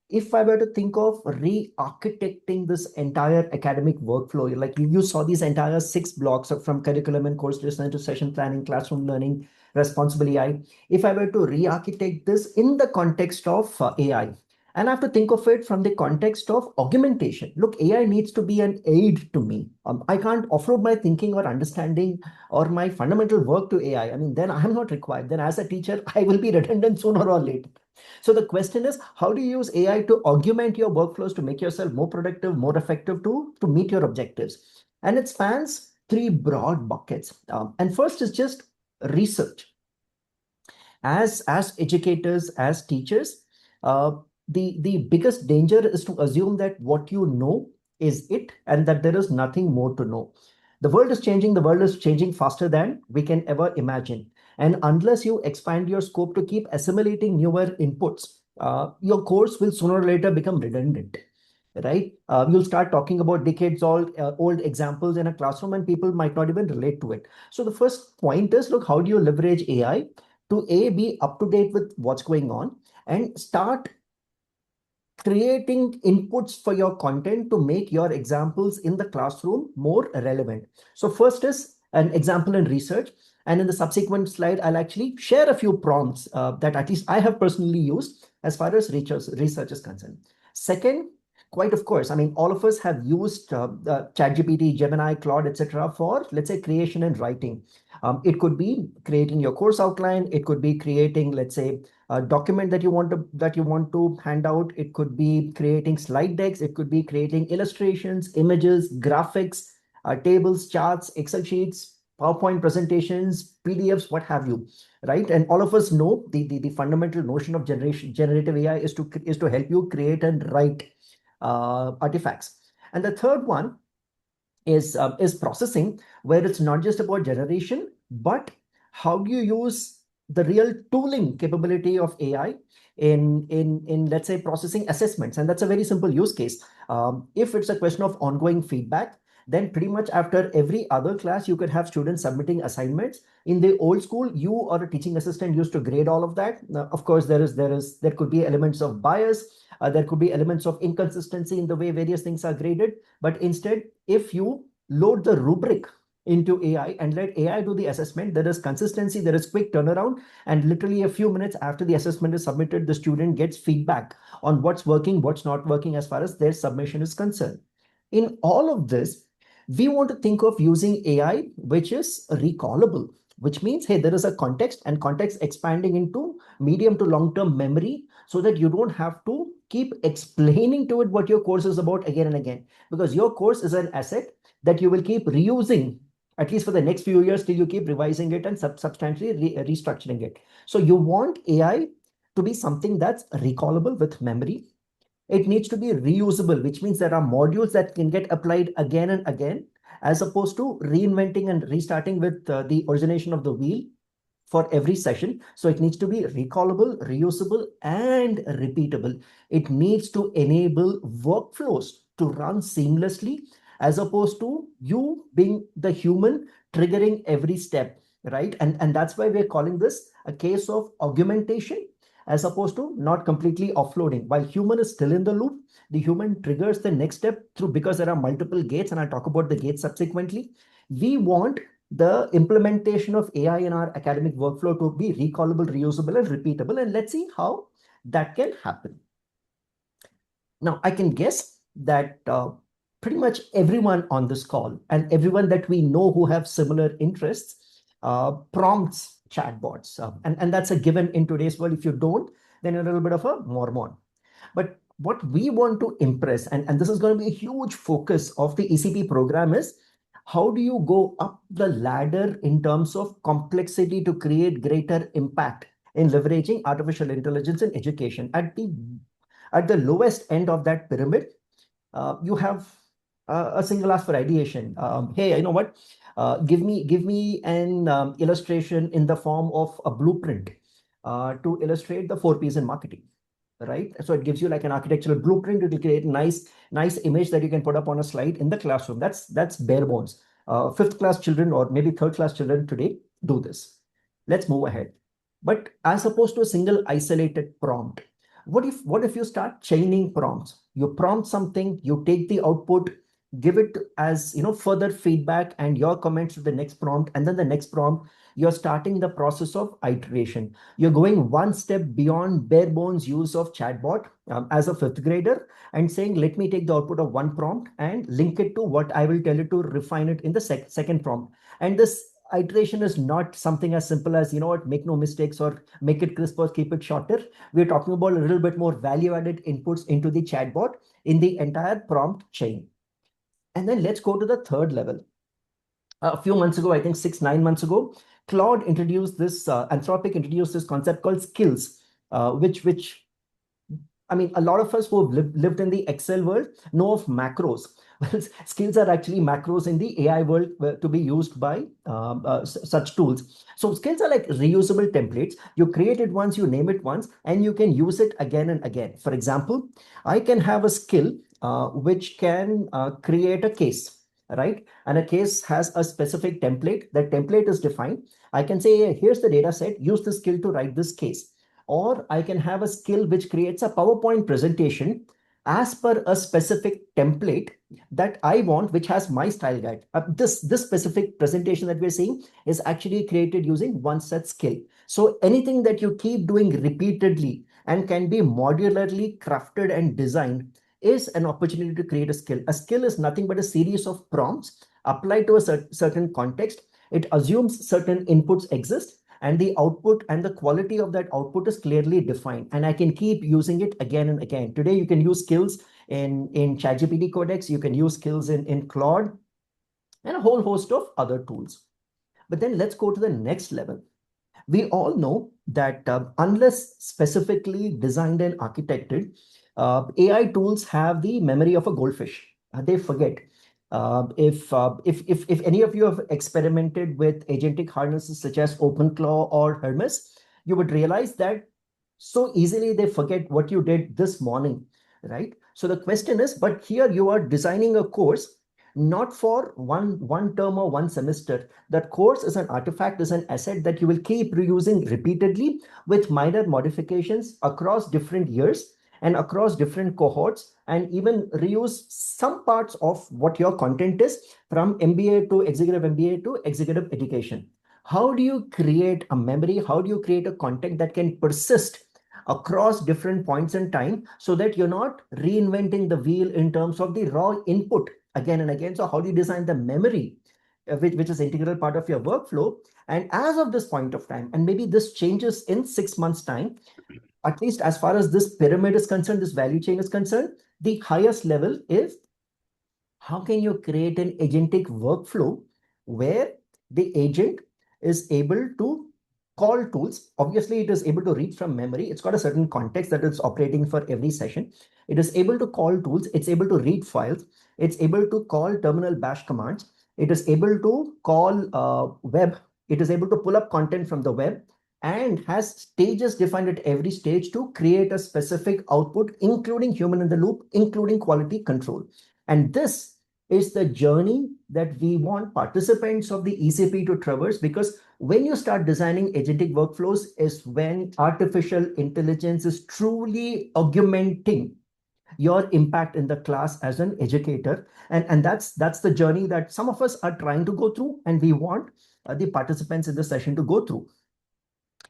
If I were to think of re-architecting this entire academic workflow, like you saw these entire 6 blocks from curriculum and course design to session planning, classroom learning, responsible AI. If I were to re-architect this in the context of AI, and I have to think of it from the context of augmentation. Look, AI needs to be an aid to me. I can't offload my thinking or understanding or my fundamental work to AI. I mean, then I am not required. Then as a teacher, I will be redundant sooner or later. So the question is, how do you use AI to augment your workflows to make yourself more productive, more effective to meet your objectives? And it spans 3 broad buckets. And first is just research. As educators, as teachers, uh, the biggest danger is to assume that what you know is it and that there is nothing more to know. The world is changing. The world is changing faster than we can ever imagine. And unless you expand your scope to keep assimilating newer inputs, your course will sooner or later become redundant. right? You'll start talking about decades old examples in a classroom, and people might not even relate to it. So the first point is, look, how do you leverage AI to be up to date with what's going on and start creating inputs for your content to make your examples in the classroom more relevant. So first is an example in research. And in the subsequent slide, I'll actually share a few prompts that at least I have personally used as far as research is concerned. Second, quite of course, I mean, all of us have used ChatGPT, Gemini, Claude, etc. for, let's say, creation and writing. It could be creating your course outline. It could be creating, let's say, a document that you want to hand out. It could be creating slide decks. It could be creating illustrations, images, graphics, tables, charts, Excel sheets, PowerPoint presentations, PDFs, what have you, right? And all of us know the fundamental notion of generative AI is to help you create and write artifacts. And the third one is processing, where it's not just about generation, but how do you use the real tooling capability of AI in let's say processing assessments. And that's a very simple use case. If it's a question of ongoing feedback, then pretty much after every other class you could have students submitting assignments. In the old school, you or a teaching assistant used to grade all of that. Now, of course, there could be elements of bias. There could be elements of inconsistency in the way various things are graded. But instead, if you load the rubric into AI and let AI do the assessment, there is consistency, there is quick turnaround, and literally a few minutes after the assessment is submitted, the student gets feedback on what's working, what's not working as far as their submission is concerned. In all of this, we want to think of using AI, which is recallable, which means, hey, there is a context, and context expanding into medium to long-term memory, so that you don't have to keep explaining to it what your course is about again and again, because your course is an asset that you will keep reusing at least for the next few years till you keep revising it and substantially restructuring it. So you want AI to be something that's recallable with memory. It needs to be reusable, which means there are modules that can get applied again and again, as opposed to reinventing and restarting with the origination of the wheel for every session. So it needs to be recallable, reusable, and repeatable. It needs to enable workflows to run seamlessly, as opposed to you being the human triggering every step, right? And that's why we're calling this a case of augmentation, as opposed to not completely offloading. While human is still in the loop, the human triggers the next step through, because there are multiple gates, and I'll talk about the gates subsequently. We want the implementation of AI in our academic workflow to be recallable, reusable, and repeatable. And let's see how that can happen. Now, I can guess that pretty much everyone on this call and everyone that we know who have similar interests prompts chatbots. And that's a given in today's world. If you don't, then you're a little bit of a Mormon. But what we want to impress, and this is going to be a huge focus of the ECP program, is how do you go up the ladder in terms of complexity to create greater impact in leveraging artificial intelligence in education. At the lowest end of that pyramid, you have a single ask for ideation. Hey, you know what? Give me an illustration in the form of a blueprint to illustrate the 4 Ps in marketing, right? So it gives you like an architectural blueprint. It will create a nice image that you can put up on a slide in the classroom. That's bare bones. Fifth class children or maybe third class children today do this. Let's move ahead. But as opposed to a single isolated prompt, what if you start chaining prompts? You prompt something, you take the output, give it as further feedback and your comments to the next prompt, and then the next prompt. You're starting the process of iteration. You're going one step beyond bare bones use of chatbot as a fifth grader, and saying, let me take the output of one prompt and link it to what I will tell it to refine it in the second prompt. And this iteration is not something as simple as, what, make no mistakes or make it crisp or keep it shorter. We're talking about a little bit more value added inputs into the chatbot in the entire prompt chain. And then let's go to the third level. A few months ago, I think 6, 9 months ago, Anthropic introduced this concept called skills, which I mean, a lot of us who have lived in the Excel world know of macros. Well, skills are actually macros in the AI world to be used by such tools. So skills are like reusable templates. You create it once, you name it once, and you can use it again and again. For example, I can have a skill which can create a case, right? And a case has a specific template. That template is defined. I can say, "Hey, here's the data set, use the skill to write this case." Or I can have a skill which creates a PowerPoint presentation as per a specific template that I want, which has my style guide. This specific presentation that we're seeing is actually created using one such skill. So anything that you keep doing repeatedly and can be modularly crafted and designed is an opportunity to create a skill. A skill is nothing but a series of prompts applied to a certain context. It assumes certain inputs exist, and the output and the quality of that output is clearly defined. And I can keep using it again and again. Today, you can use skills in ChatGPT Codex, you can use skills in Claude, and a whole host of other tools. But then let's go to the next level. We all know that unless specifically designed and architected, AI tools have the memory of a goldfish. They forget. If any of you have experimented with agentic harnesses such as OpenClaw or Hermes, you would realize that so easily they forget what you did this morning, right? So the question is, but here you are designing a course not for one term or one semester. That course is an artifact, is an asset that you will keep reusing repeatedly with minor modifications across different years and across different cohorts, and even reuse some parts of what your content is from MBA to executive MBA to executive education. How do you create a memory? How do you create a content that can persist across different points in time so that you're not reinventing the wheel in terms of the raw input again and again? So how do you design the memory, which is integral part of your workflow? And as of this point of time, and maybe this changes in 6 months time, at least as far as this pyramid is concerned, this value chain is concerned, the highest level is how can you create an agentic workflow where the agent is able to call tools. Obviously, it is able to read from memory. It's got a certain context that it's operating for every session. It is able to call tools. It's able to read files. It's able to call terminal bash commands. It is able to call web. It is able to pull up content from the web and has stages defined at every stage to create a specific output, including human in the loop, including quality control. And this is the journey that we want participants of the ECP to traverse, because when you start designing agentic workflows is when artificial intelligence is truly augmenting your impact in the class as an educator. And that's the journey that some of us are trying to go through, and we want the participants in the session to go through.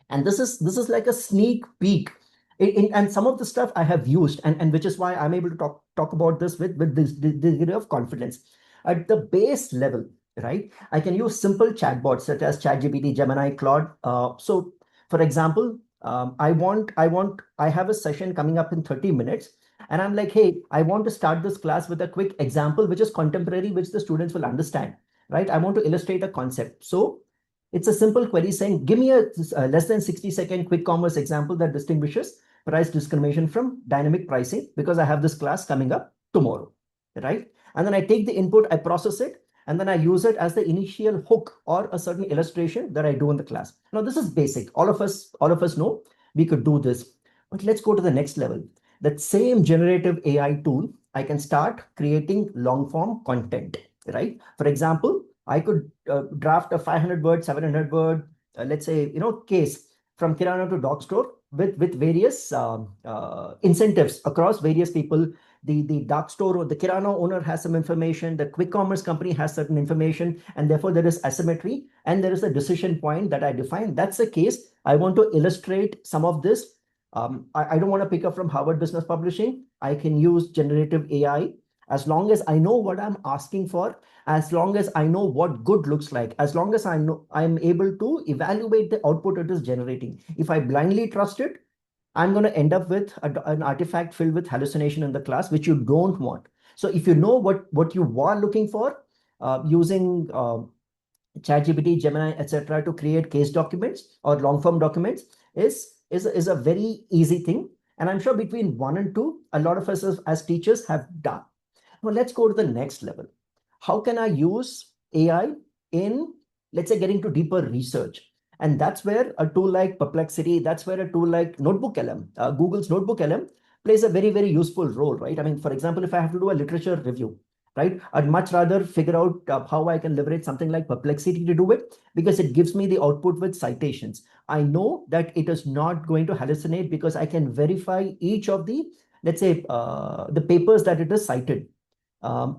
And this is like a sneak peek and some of the stuff I have used, and which is why I'm able to talk about this with this degree of confidence. At the base level, right, I can use simple chatbots such as ChatGPT, Gemini, Claude. So for example, I have a session coming up in 30 minutes, and I'm like, hey, I want to start this class with a quick example which is contemporary, which the students will understand, right? I want to illustrate a concept. So it's a simple query saying, give me a less than 60-second quick commerce example that distinguishes price discrimination from dynamic pricing, because I have this class coming up tomorrow, right? And then I take the input, I process it, and then I use it as the initial hook or a certain illustration that I do in the class. Now, this is basic. All of us know we could do this, but let's go to the next level. That same generative AI tool, I can start creating long form content, right? For example, I could draft a 500 word, 700 word, let's say, case from Kirana to dog store with various incentives across various people. The dark store or the Kirana owner has some information, the quick commerce company has certain information, and therefore there is asymmetry and there is a decision point that I define. That's the case. I want to illustrate some of this. I don't want to pick up from Harvard Business Publishing. I can use generative AI as long as I know what I'm asking for, as long as I know what good looks like, as long as I know I'm able to evaluate the output it is generating. If I blindly trust it, I'm going to end up with an artifact filled with hallucination in the class, which you don't want. So if you know what you are looking for, using ChatGPT, Gemini, etc., to create case documents or long form documents is a very easy thing. And I'm sure between 1 and 2, a lot of us as teachers have done. Well, let's go to the next level. How can I use AI in, let's say, getting to deeper research? And that's where a tool like Perplexity, that's where a tool like Notebook LM, Google's Notebook LM, plays a very, very useful role, right? I mean, for example, if I have to do a literature review, right, I'd much rather figure out how I can leverage something like Perplexity to do it, because it gives me the output with citations. I know that it is not going to hallucinate because I can verify each of the, let's say, the papers that it is cited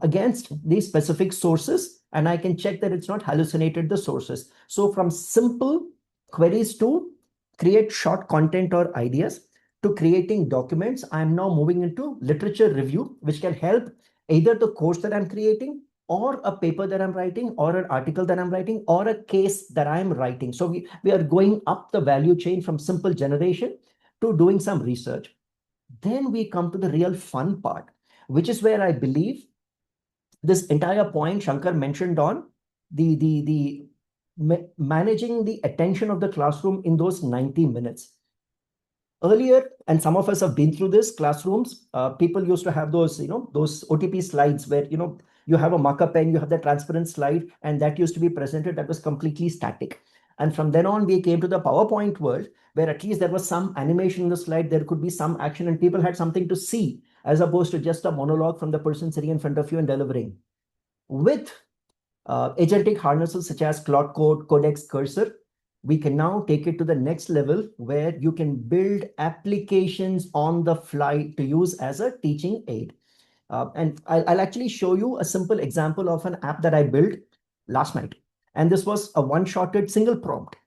against these specific sources, and I can check that it's not hallucinated the sources. So from simple queries to create short content or ideas to creating documents, I'm now moving into literature review, which can help either the course that I'm creating or a paper that I'm writing or an article that I'm writing or a case that I'm writing. So we are going up the value chain from simple generation to doing some research. Then we come to the real fun part, which is where I believe this entire point Shankar mentioned on the managing the attention of the classroom in those 90 minutes. Earlier, and some of us have been through this classrooms, people used to have those, those OTP slides where, you have a marker pen, you have the transparent slide, and that used to be presented, that was completely static. And from then on, we came to the PowerPoint world, where at least there was some animation in the slide, there could be some action, and people had something to see, as opposed to just a monologue from the person sitting in front of you and delivering. With agentic harnesses such as Claude Code, Codex, Cursor, we can now take it to the next level where you can build applications on the fly to use as a teaching aid. And I'll actually show you a simple example of an app that I built last night. And this was a one-shotted single prompt,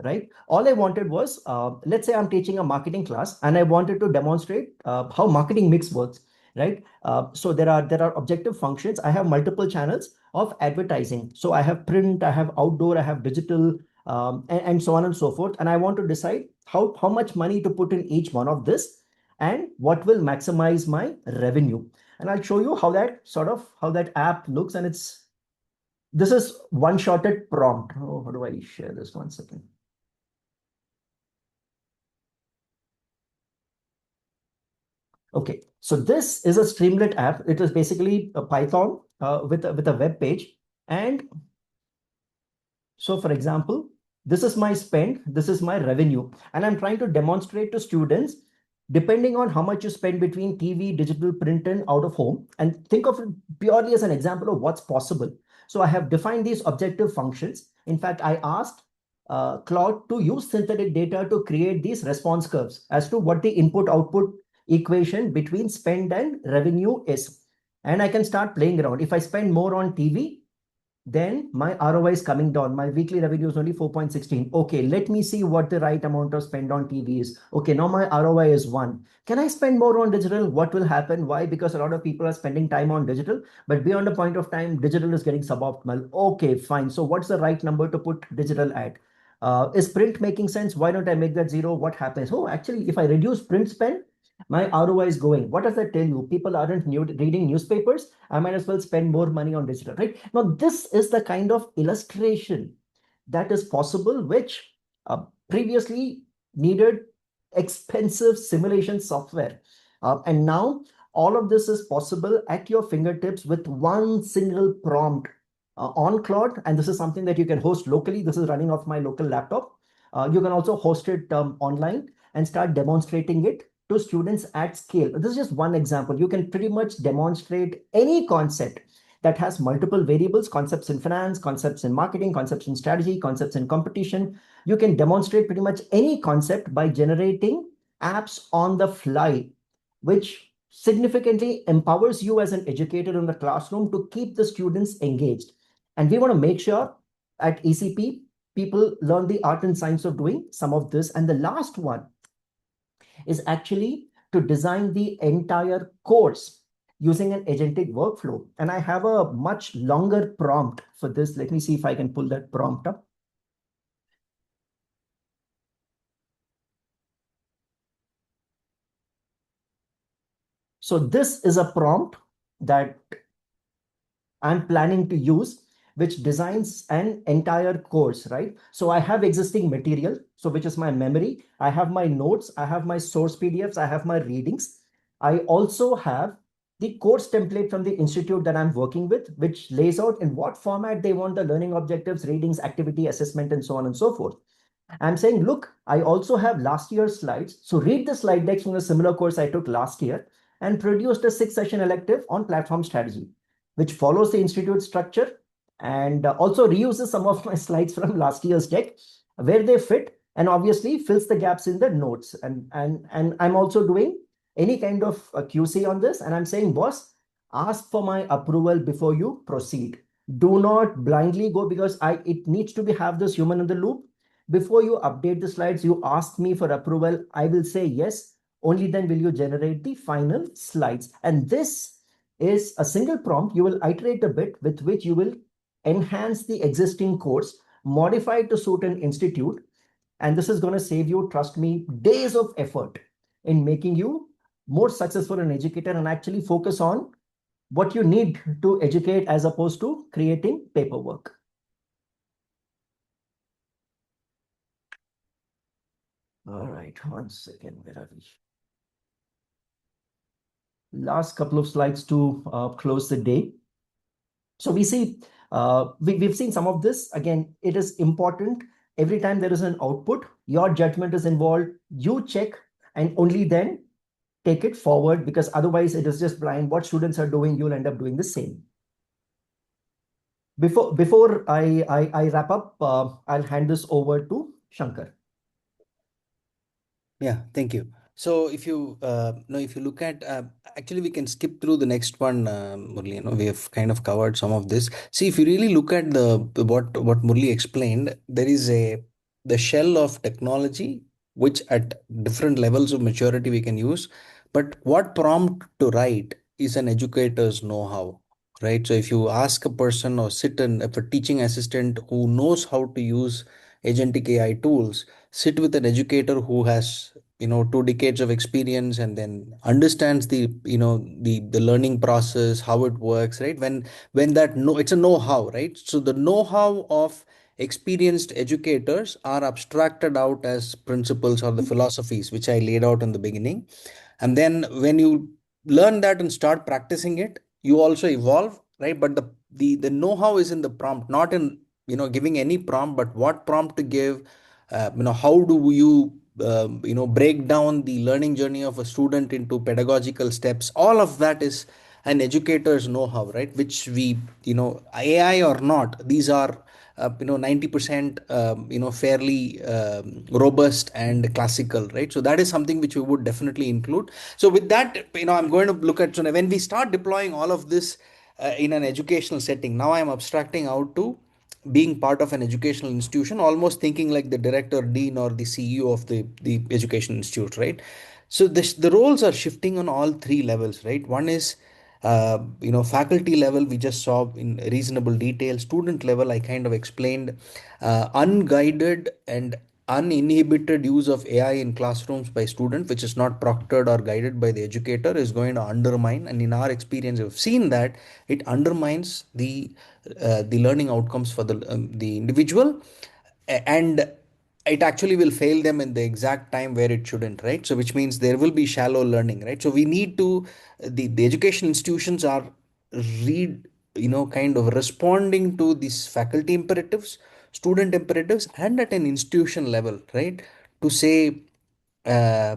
right? All I wanted was, let's say I'm teaching a marketing class and I wanted to demonstrate how marketing mix works, right? So there are objective functions. I have multiple channels of advertising. So I have print, I have outdoor, I have digital, and so on and so forth. And I want to decide how much money to put in each one of this and what will maximize my revenue. And I'll show you how that app looks. And this is one-shotted prompt. Oh, how do I share this? 1 second. Okay, so this is a Streamlit app. It is basically a Python with a web page. And so, for example, this is my spend, this is my revenue, and I'm trying to demonstrate to students, depending on how much you spend between TV, digital, print, and out of home, and think of it purely as an example of what's possible. So I have defined these objective functions. In fact, I asked Claude to use synthetic data to create these response curves as to what the input-output equation between spend and revenue is. And I can start playing around. If I spend more on TV, then my ROI is coming down. My weekly revenue is only 4.16. Okay, let me see what the right amount of spend on TV is. Okay, now my ROI is 1. Can I spend more on digital? What will happen? Why? Because a lot of people are spending time on digital, but beyond a point of time, digital is getting suboptimal. Okay, fine. So what's the right number to put digital at? Is print making sense? Why don't I make that 0? What happens? Oh, actually, if I reduce print spend, my ROI is going. What does that tell you? People aren't reading newspapers. I might as well spend more money on digital, right? Now, this is the kind of illustration that is possible, which previously needed expensive simulation software. And now all of this is possible at your fingertips with one single prompt on Claude. And this is something that you can host locally. This is running off my local laptop. You can also host it online and start demonstrating it to students at scale. This is just one example. You can pretty much demonstrate any concept that has multiple variables, concepts in finance, concepts in marketing, concepts in strategy, concepts in competition. You can demonstrate pretty much any concept by generating apps on the fly, which significantly empowers you as an educator in the classroom to keep the students engaged. And we want to make sure at ECP, people learn the art and science of doing some of this. And the last one is actually to design the entire course using an agentic workflow. And I have a much longer prompt for this. Let me see if I can pull that prompt up. So this is a prompt that I'm planning to use, which designs an entire course, right? So I have existing material, so which is my memory. I have my notes, I have my source PDFs, I have my readings. I also have the course template from the institute that I'm working with, which lays out in what format they want the learning objectives, readings, activity, assessment, and so on and so forth. I'm saying, look, I also have last year's slides. So read the slide decks from a similar course I took last year and produced a 6 session elective on platform strategy, which follows the institute structure and also reuses some of my slides from last year's deck where they fit and obviously fills the gaps in the notes. And I'm also doing any kind of QC on this. And I'm saying, boss, ask for my approval before you proceed. Do not blindly go because it needs to be have this human in the loop. Before you update the slides, you ask me for approval. I will say yes. Only then will you generate the final slides. And this is a single prompt. You will iterate a bit with which you will enhance the existing course, modify it to suit an institute. And this is going to save you, trust me, days of effort in making you more successful an educator and actually focus on what you need to educate as opposed to creating paperwork. All right, 1 second. Where are we? Last couple of slides to close the day. So we see, we've seen some of this. Again, it is important. Every time there is an output, your judgment is involved. You check and only then take it forward because otherwise it is just blind. What students are doing, you'll end up doing the same. Before I wrap up, I'll hand this over to Shankar. Yeah, thank you. So if you if you look at actually we can skip through the next one, Murli. We have kind of covered some of this. See, if you really look at what Murli explained, there is the shell of technology which at different levels of maturity we can use, but what prompt to write is an educator's know-how, right? So if you ask a person or sit in if a teaching assistant who knows how to use agentic AI tools, sit with an educator who has 2 decades of experience and then understands the learning process, how it works, right? When that no it's a know-how, right? So the know-how of experienced educators are abstracted out as principles or the philosophies which I laid out in the beginning, and then when you learn that and start practicing it, you also evolve, right? But the know-how is in the prompt, not in giving any prompt, but what prompt to give. How do you break down the learning journey of a student into pedagogical steps. All of that is an educator's know-how, right? Which we, AI or not, these are 90% fairly robust and classical, right? So that is something which we would definitely include. So with that, I'm going to look at, so when we start deploying all of this in an educational setting, now I'm abstracting out to being part of an educational institution, almost thinking like the director, dean, or the CEO of the education institute, right? So the roles are shifting on all 3 levels, right? One is faculty level, we just saw in reasonable detail. Student level, I kind of explained. Unguided and uninhibited use of AI in classrooms by student, which is not proctored or guided by the educator, is going to undermine, and in our experience we've seen that it undermines the learning outcomes for the individual, and it actually will fail them in the exact time where it shouldn't, right? So which means there will be shallow learning, right? So we need to the education institutions are read kind of responding to these faculty imperatives, student imperatives, and at an institution level, right? To say, uh,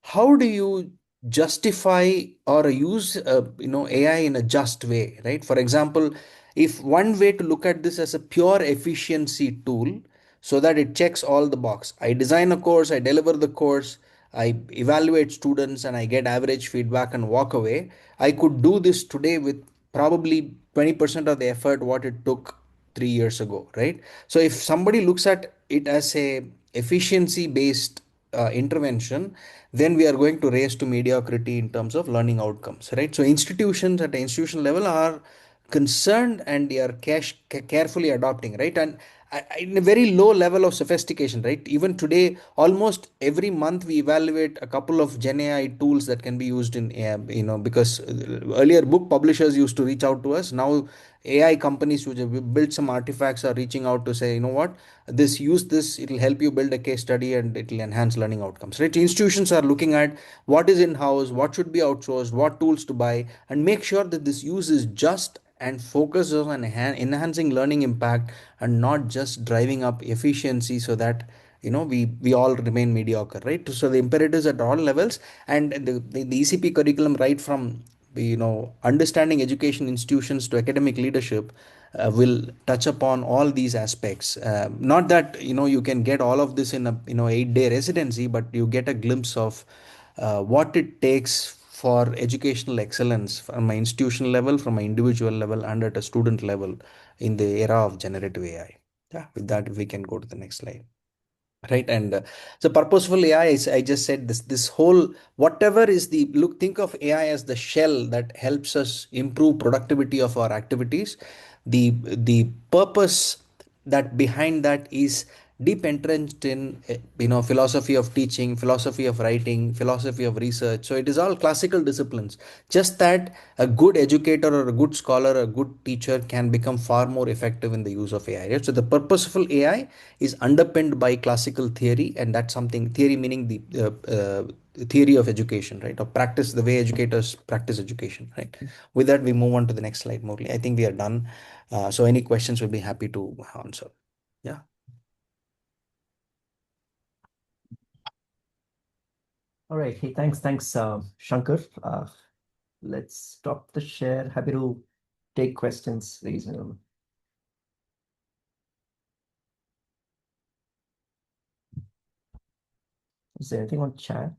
how do you justify or use AI in a just way, right? For example, if one way to look at this as a pure efficiency tool, so that it checks all the box, I design a course, I deliver the course, I evaluate students, and I get average feedback and walk away. I could do this today with probably 20% of the effort what it took 3 years ago, right? So if somebody looks at it as a efficiency based intervention, then we are going to race to mediocrity in terms of learning outcomes, right? So institutions at the institution level are concerned and they are carefully adopting, right? And in a very low level of sophistication, right? Even today, almost every month we evaluate a couple of Gen AI tools that can be used in because earlier book publishers used to reach out to us. Now AI companies which have built some artifacts are reaching out to say, what, use this, it'll help you build a case study and it'll enhance learning outcomes, right? Institutions are looking at what is in house, what should be outsourced, what tools to buy, and make sure that this use is just and focuses on enhancing learning impact and not just driving up efficiency so that we all remain mediocre, right? So the imperatives at all levels, and the ECP curriculum, right from understanding education institutions to academic leadership, will touch upon all these aspects. Not that you can get all of this in a 8-day residency, but you get a glimpse of what it takes for educational excellence from an institutional level, from an individual level, and at a student level in the era of generative AI. Yeah, with that, if we can go to the next slide. Right, and so purposeful AI is, I just said, this whole, whatever is the look, think of AI as the shell that helps us improve productivity of our activities. The purpose that behind that is deep entrenched in philosophy of teaching, philosophy of writing, philosophy of research. So it is all classical disciplines, just that a good educator or a good scholar, a good teacher can become far more effective in the use of AI, right? So the purposeful AI is underpinned by classical theory, and that's something, theory meaning the theory of education, right, or practice, the way educators practice education, right? With that, we move on to the next slide, Murli. I think we are done. So any questions, we'll be happy to answer. Yeah. All right. Hey, thanks, Shankar. Let's stop the share. Happy to take questions, ladies and gentlemen. Is there anything on chat?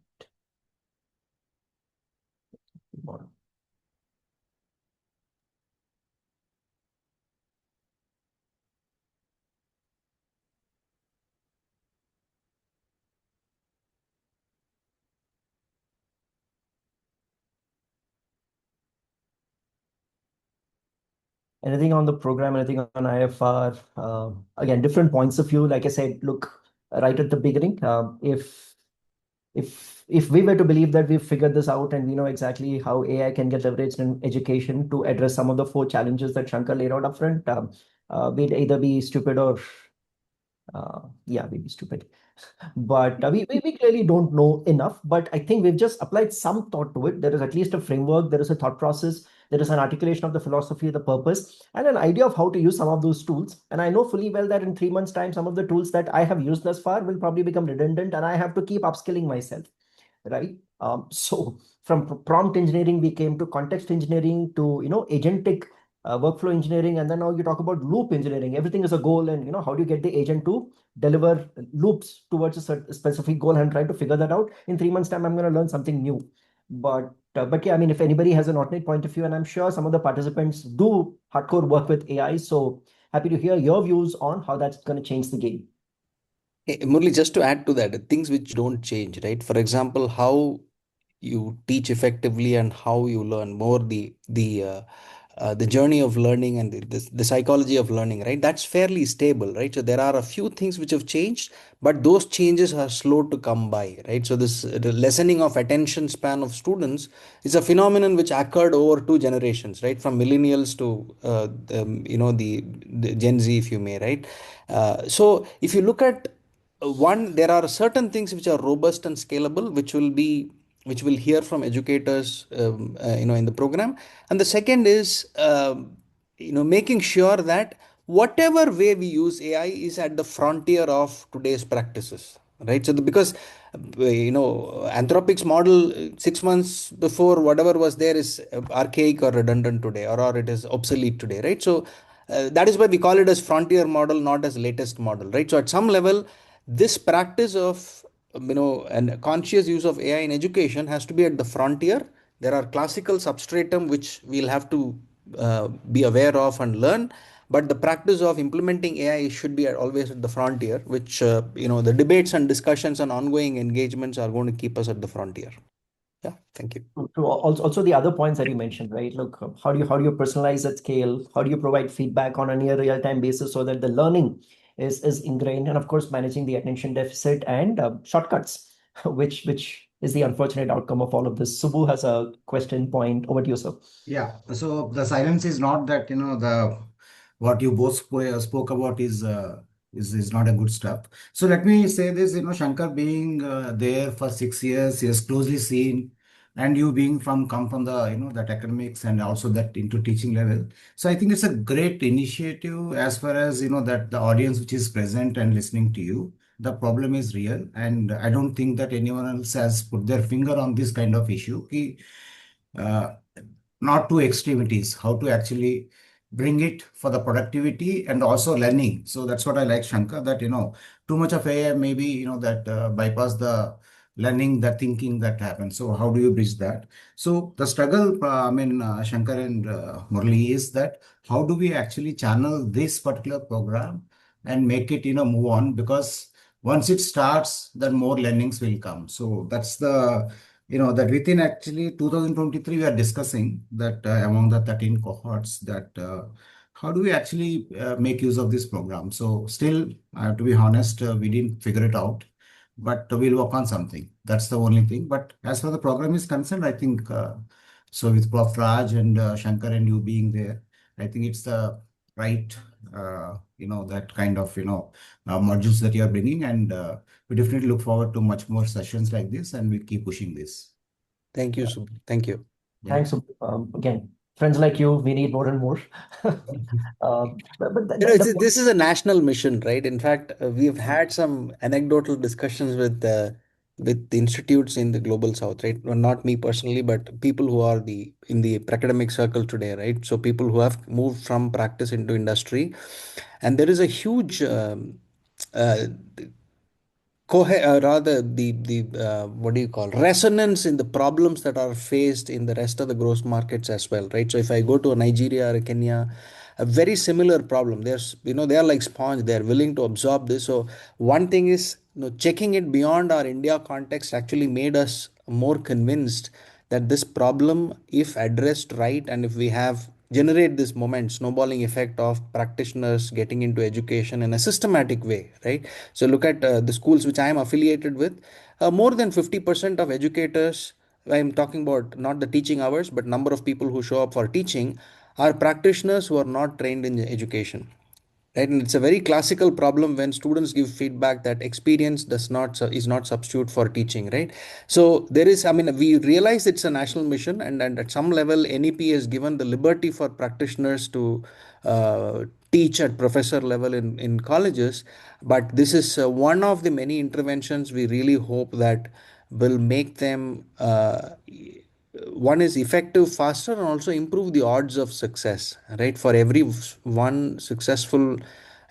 Anything on the program, anything on IFR? Again, different points of view. Like I said, look, right at the beginning, if we were to believe that we've figured this out and we know exactly how AI can get leveraged in education to address some of the four challenges that Shankar laid out upfront, we'd either be stupid or yeah, we'd be stupid. But we clearly don't know enough. But I think we've just applied some thought to it. There is at least a framework, there is a thought process, there is an articulation of the philosophy, the purpose, and an idea of how to use some of those tools. And I know fully well that in 3 months' time, some of the tools that I have used thus far will probably become redundant, and I have to keep upskilling myself, right? So from prompt engineering, we came to context engineering to agentic workflow engineering, and then now you talk about loop engineering. Everything is a goal, and how do you get the agent to deliver loops towards a specific goal? And trying to figure that out. In 3 months' time, I'm going to learn something new. But yeah, I mean, if anybody has an alternate point of view, and I'm sure some of the participants do hardcore work with AI, so happy to hear your views on how that's going to change the game. Hey, Murli, just to add to that, things which don't change, right? For example, how you teach effectively and how you learn more, the journey of learning and the psychology of learning, right? That's fairly stable, right? So there are a few things which have changed, but those changes are slow to come by, right? So this the lessening of attention span of students is a phenomenon which occurred over 2 generations, right? From millennials to the Gen Z, if you may, right? So if you look at one, there are certain things which are robust and scalable, which will hear from educators in the program. And the second is making sure that whatever way we use AI is at the frontier of today's practices, right? So because Anthropic's model 6 months before, whatever was there is archaic or redundant today, or it is obsolete today, right? So that is why we call it as frontier model, not as latest model, right? So at some level, this practice of and conscious use of AI in education has to be at the frontier. There are classical substratum which we'll have to be aware of and learn, but the practice of implementing AI should be always at the frontier, which the debates and discussions and ongoing engagements are going to keep us at the frontier. Yeah, thank you. Also the other points that you mentioned, right? Look, how do you personalize at scale? How do you provide feedback on a near real-time basis so that the learning is ingrained? And of course, managing the attention deficit and shortcuts, which is the unfortunate outcome of all of this. Subbu has a question point. Over to you, sir. Yeah, so the silence is not that, the what you both spoke about is not a good stuff. So let me say this, Shankar being there for 6 years, he has closely seen, and you being come from the, that academics and also that into teaching level. So I think it's a great initiative as far as, that the audience which is present and listening to you. the problem is real, and I don't think that anyone else has put their finger on this kind of issue. Uh, Not to extremities, how to actually bring it for the productivity and also learning. So that's what I like, Shankar, that, too much of AI maybe, that bypass the learning, the thinking that happens. So how do you bridge that? So the struggle, Shankar and Murali, is that how do we actually channel this particular program and make it, move on? Because once it starts, then more learnings will come. So that's the that within actually 2023 we are discussing that among the 13 cohorts that how do we actually make use of this program. So still, to be honest, we didn't figure it out, but we'll work on something. That's the only thing. But as far the program is concerned, I think so with Prof Raj and Shankar and you being there, I think it's the right that kind of modules that you are bringing, and we definitely look forward to much more sessions like this, and we keep pushing this. Thank you, Subbu. Thank you. Yeah. Thanks. Again, friends like you, we need more and more. But This is a national mission, right? In fact, we've had some anecdotal discussions with the institutes in the global south, right? Well, not me personally, but people who are the in the academic circle today, right? So people who have moved from practice into industry, and there is a huge uh, rather the what do you call resonance in the problems that are faced in the rest of the growth markets as well, right? So if I go to Nigeria or Kenya, a very similar problem. There's they are like sponge. They are willing to absorb this. So one thing is checking it beyond our India context actually made us more convinced that this problem, if addressed right, and if we have generate this moment snowballing effect of practitioners getting into education in a systematic way, right? So look at the schools which I am affiliated with. More than 50% of educators, I'm talking about not the teaching hours, but number of people who show up for teaching, are practitioners who are not trained in education. Right, and it's a very classical problem when students give feedback that experience does not is not substitute for teaching, right? So there is, I mean, we realize it's a national mission, and at some level, NEP has given the liberty for practitioners to teach at professor level in colleges. But this is one of the many interventions we really hope that will make them one is effective faster and also improve the odds of success, right? For every one successful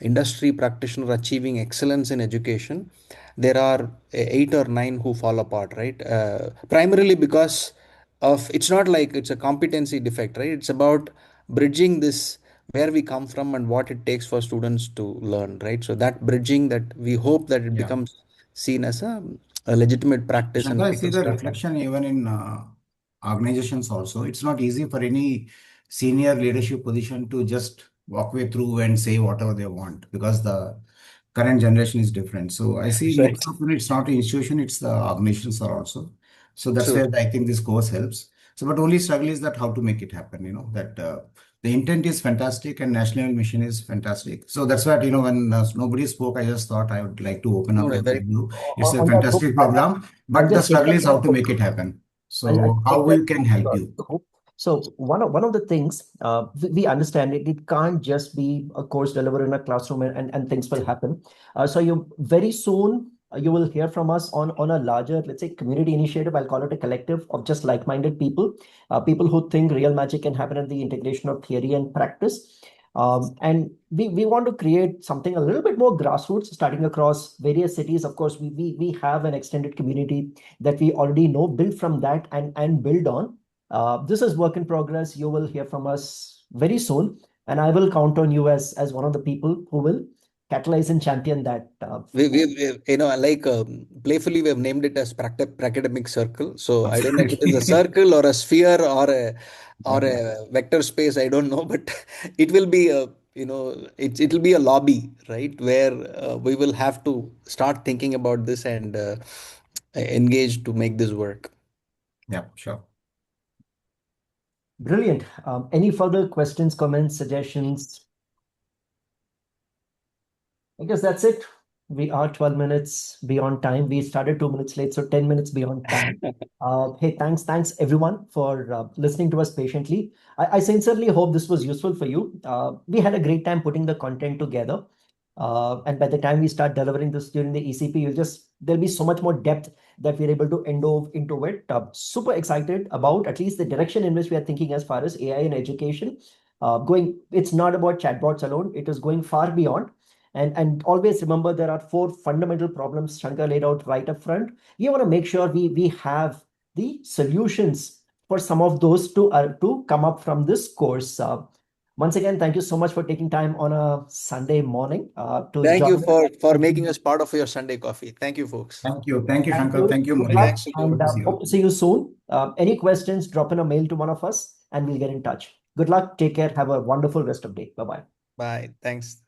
industry practitioner achieving excellence in education, there are eight or nine who fall apart, right? Primarily because of it's not like it's a competency defect, right? It's about bridging this where we come from and what it takes for students to learn, right? So that bridging, that we hope that it Yeah. becomes seen as a legitimate practice Shankar, and I see people the start learning. reflection even in organizations also. It's not easy for any senior leadership position to just walk way through and say whatever they want, because the current generation is different. So I see most Right. of it's not the institution, it's the organizations are also. So that's True. where I think this course helps. So, but only struggle is that how to make it happen, that the intent is fantastic and national mission is fantastic. So that's what, when nobody spoke, I just thought I would like to open No, up no, and tell very you it's a on that hook, fantastic program, I'll but the just take struggle that is how to make it happen. I'll So how take that we can help uh, you. hook. So one of the things we understand it can't just be a course delivered in a classroom and things will happen. So you very soon you will hear from us on a larger, let's say, community initiative. I'll call it a collective of just like-minded people, people who think real magic can happen at the integration of theory and practice. And we want to create something a little bit more grassroots, starting across various cities. Of course, we have an extended community that we already know, build from that and build on. This is work in progress. You will hear from us very soon, and I will count on you as one of the people who will catalyze and champion that. like playfully we have named it as academic circle. So I don't know if it is a circle or a sphere or Yeah. a vector space. I don't know, but it will be a it'll be a lobby, right, where we will have to start thinking about this and engage to make this work. Yeah, sure. Brilliant. Any further questions, comments, suggestions? I guess that's it. We are 12 minutes beyond time. We started 2 minutes late, so 10 minutes beyond time. Hey, thanks everyone for listening to us patiently. I sincerely hope this was useful for you. We had a great time putting the content together. And by the time we start delivering this during the ECP, there'll be so much more depth that we're able to endove into it. Super excited about at least the direction in which we are thinking as far as AI in education. It's not about chatbots alone. It is going far beyond. And always remember there are four fundamental problems Shankar laid out right up front. We want to make sure we have the solutions for some of those to come up from this course. Once again, thank you so much for taking time on a Sunday morning to Thank you join us. for making us part of your Sunday coffee. Thank you, folks. Thank you, Thank Shankar. you. Thank you, Good Murali. luck, Thanks to you. and Good to see you. hope to see you soon. Any questions, drop in a mail to one of us and we'll get in touch. Good luck. Take care. Have a wonderful rest of the day. Bye-bye. Bye. Thanks.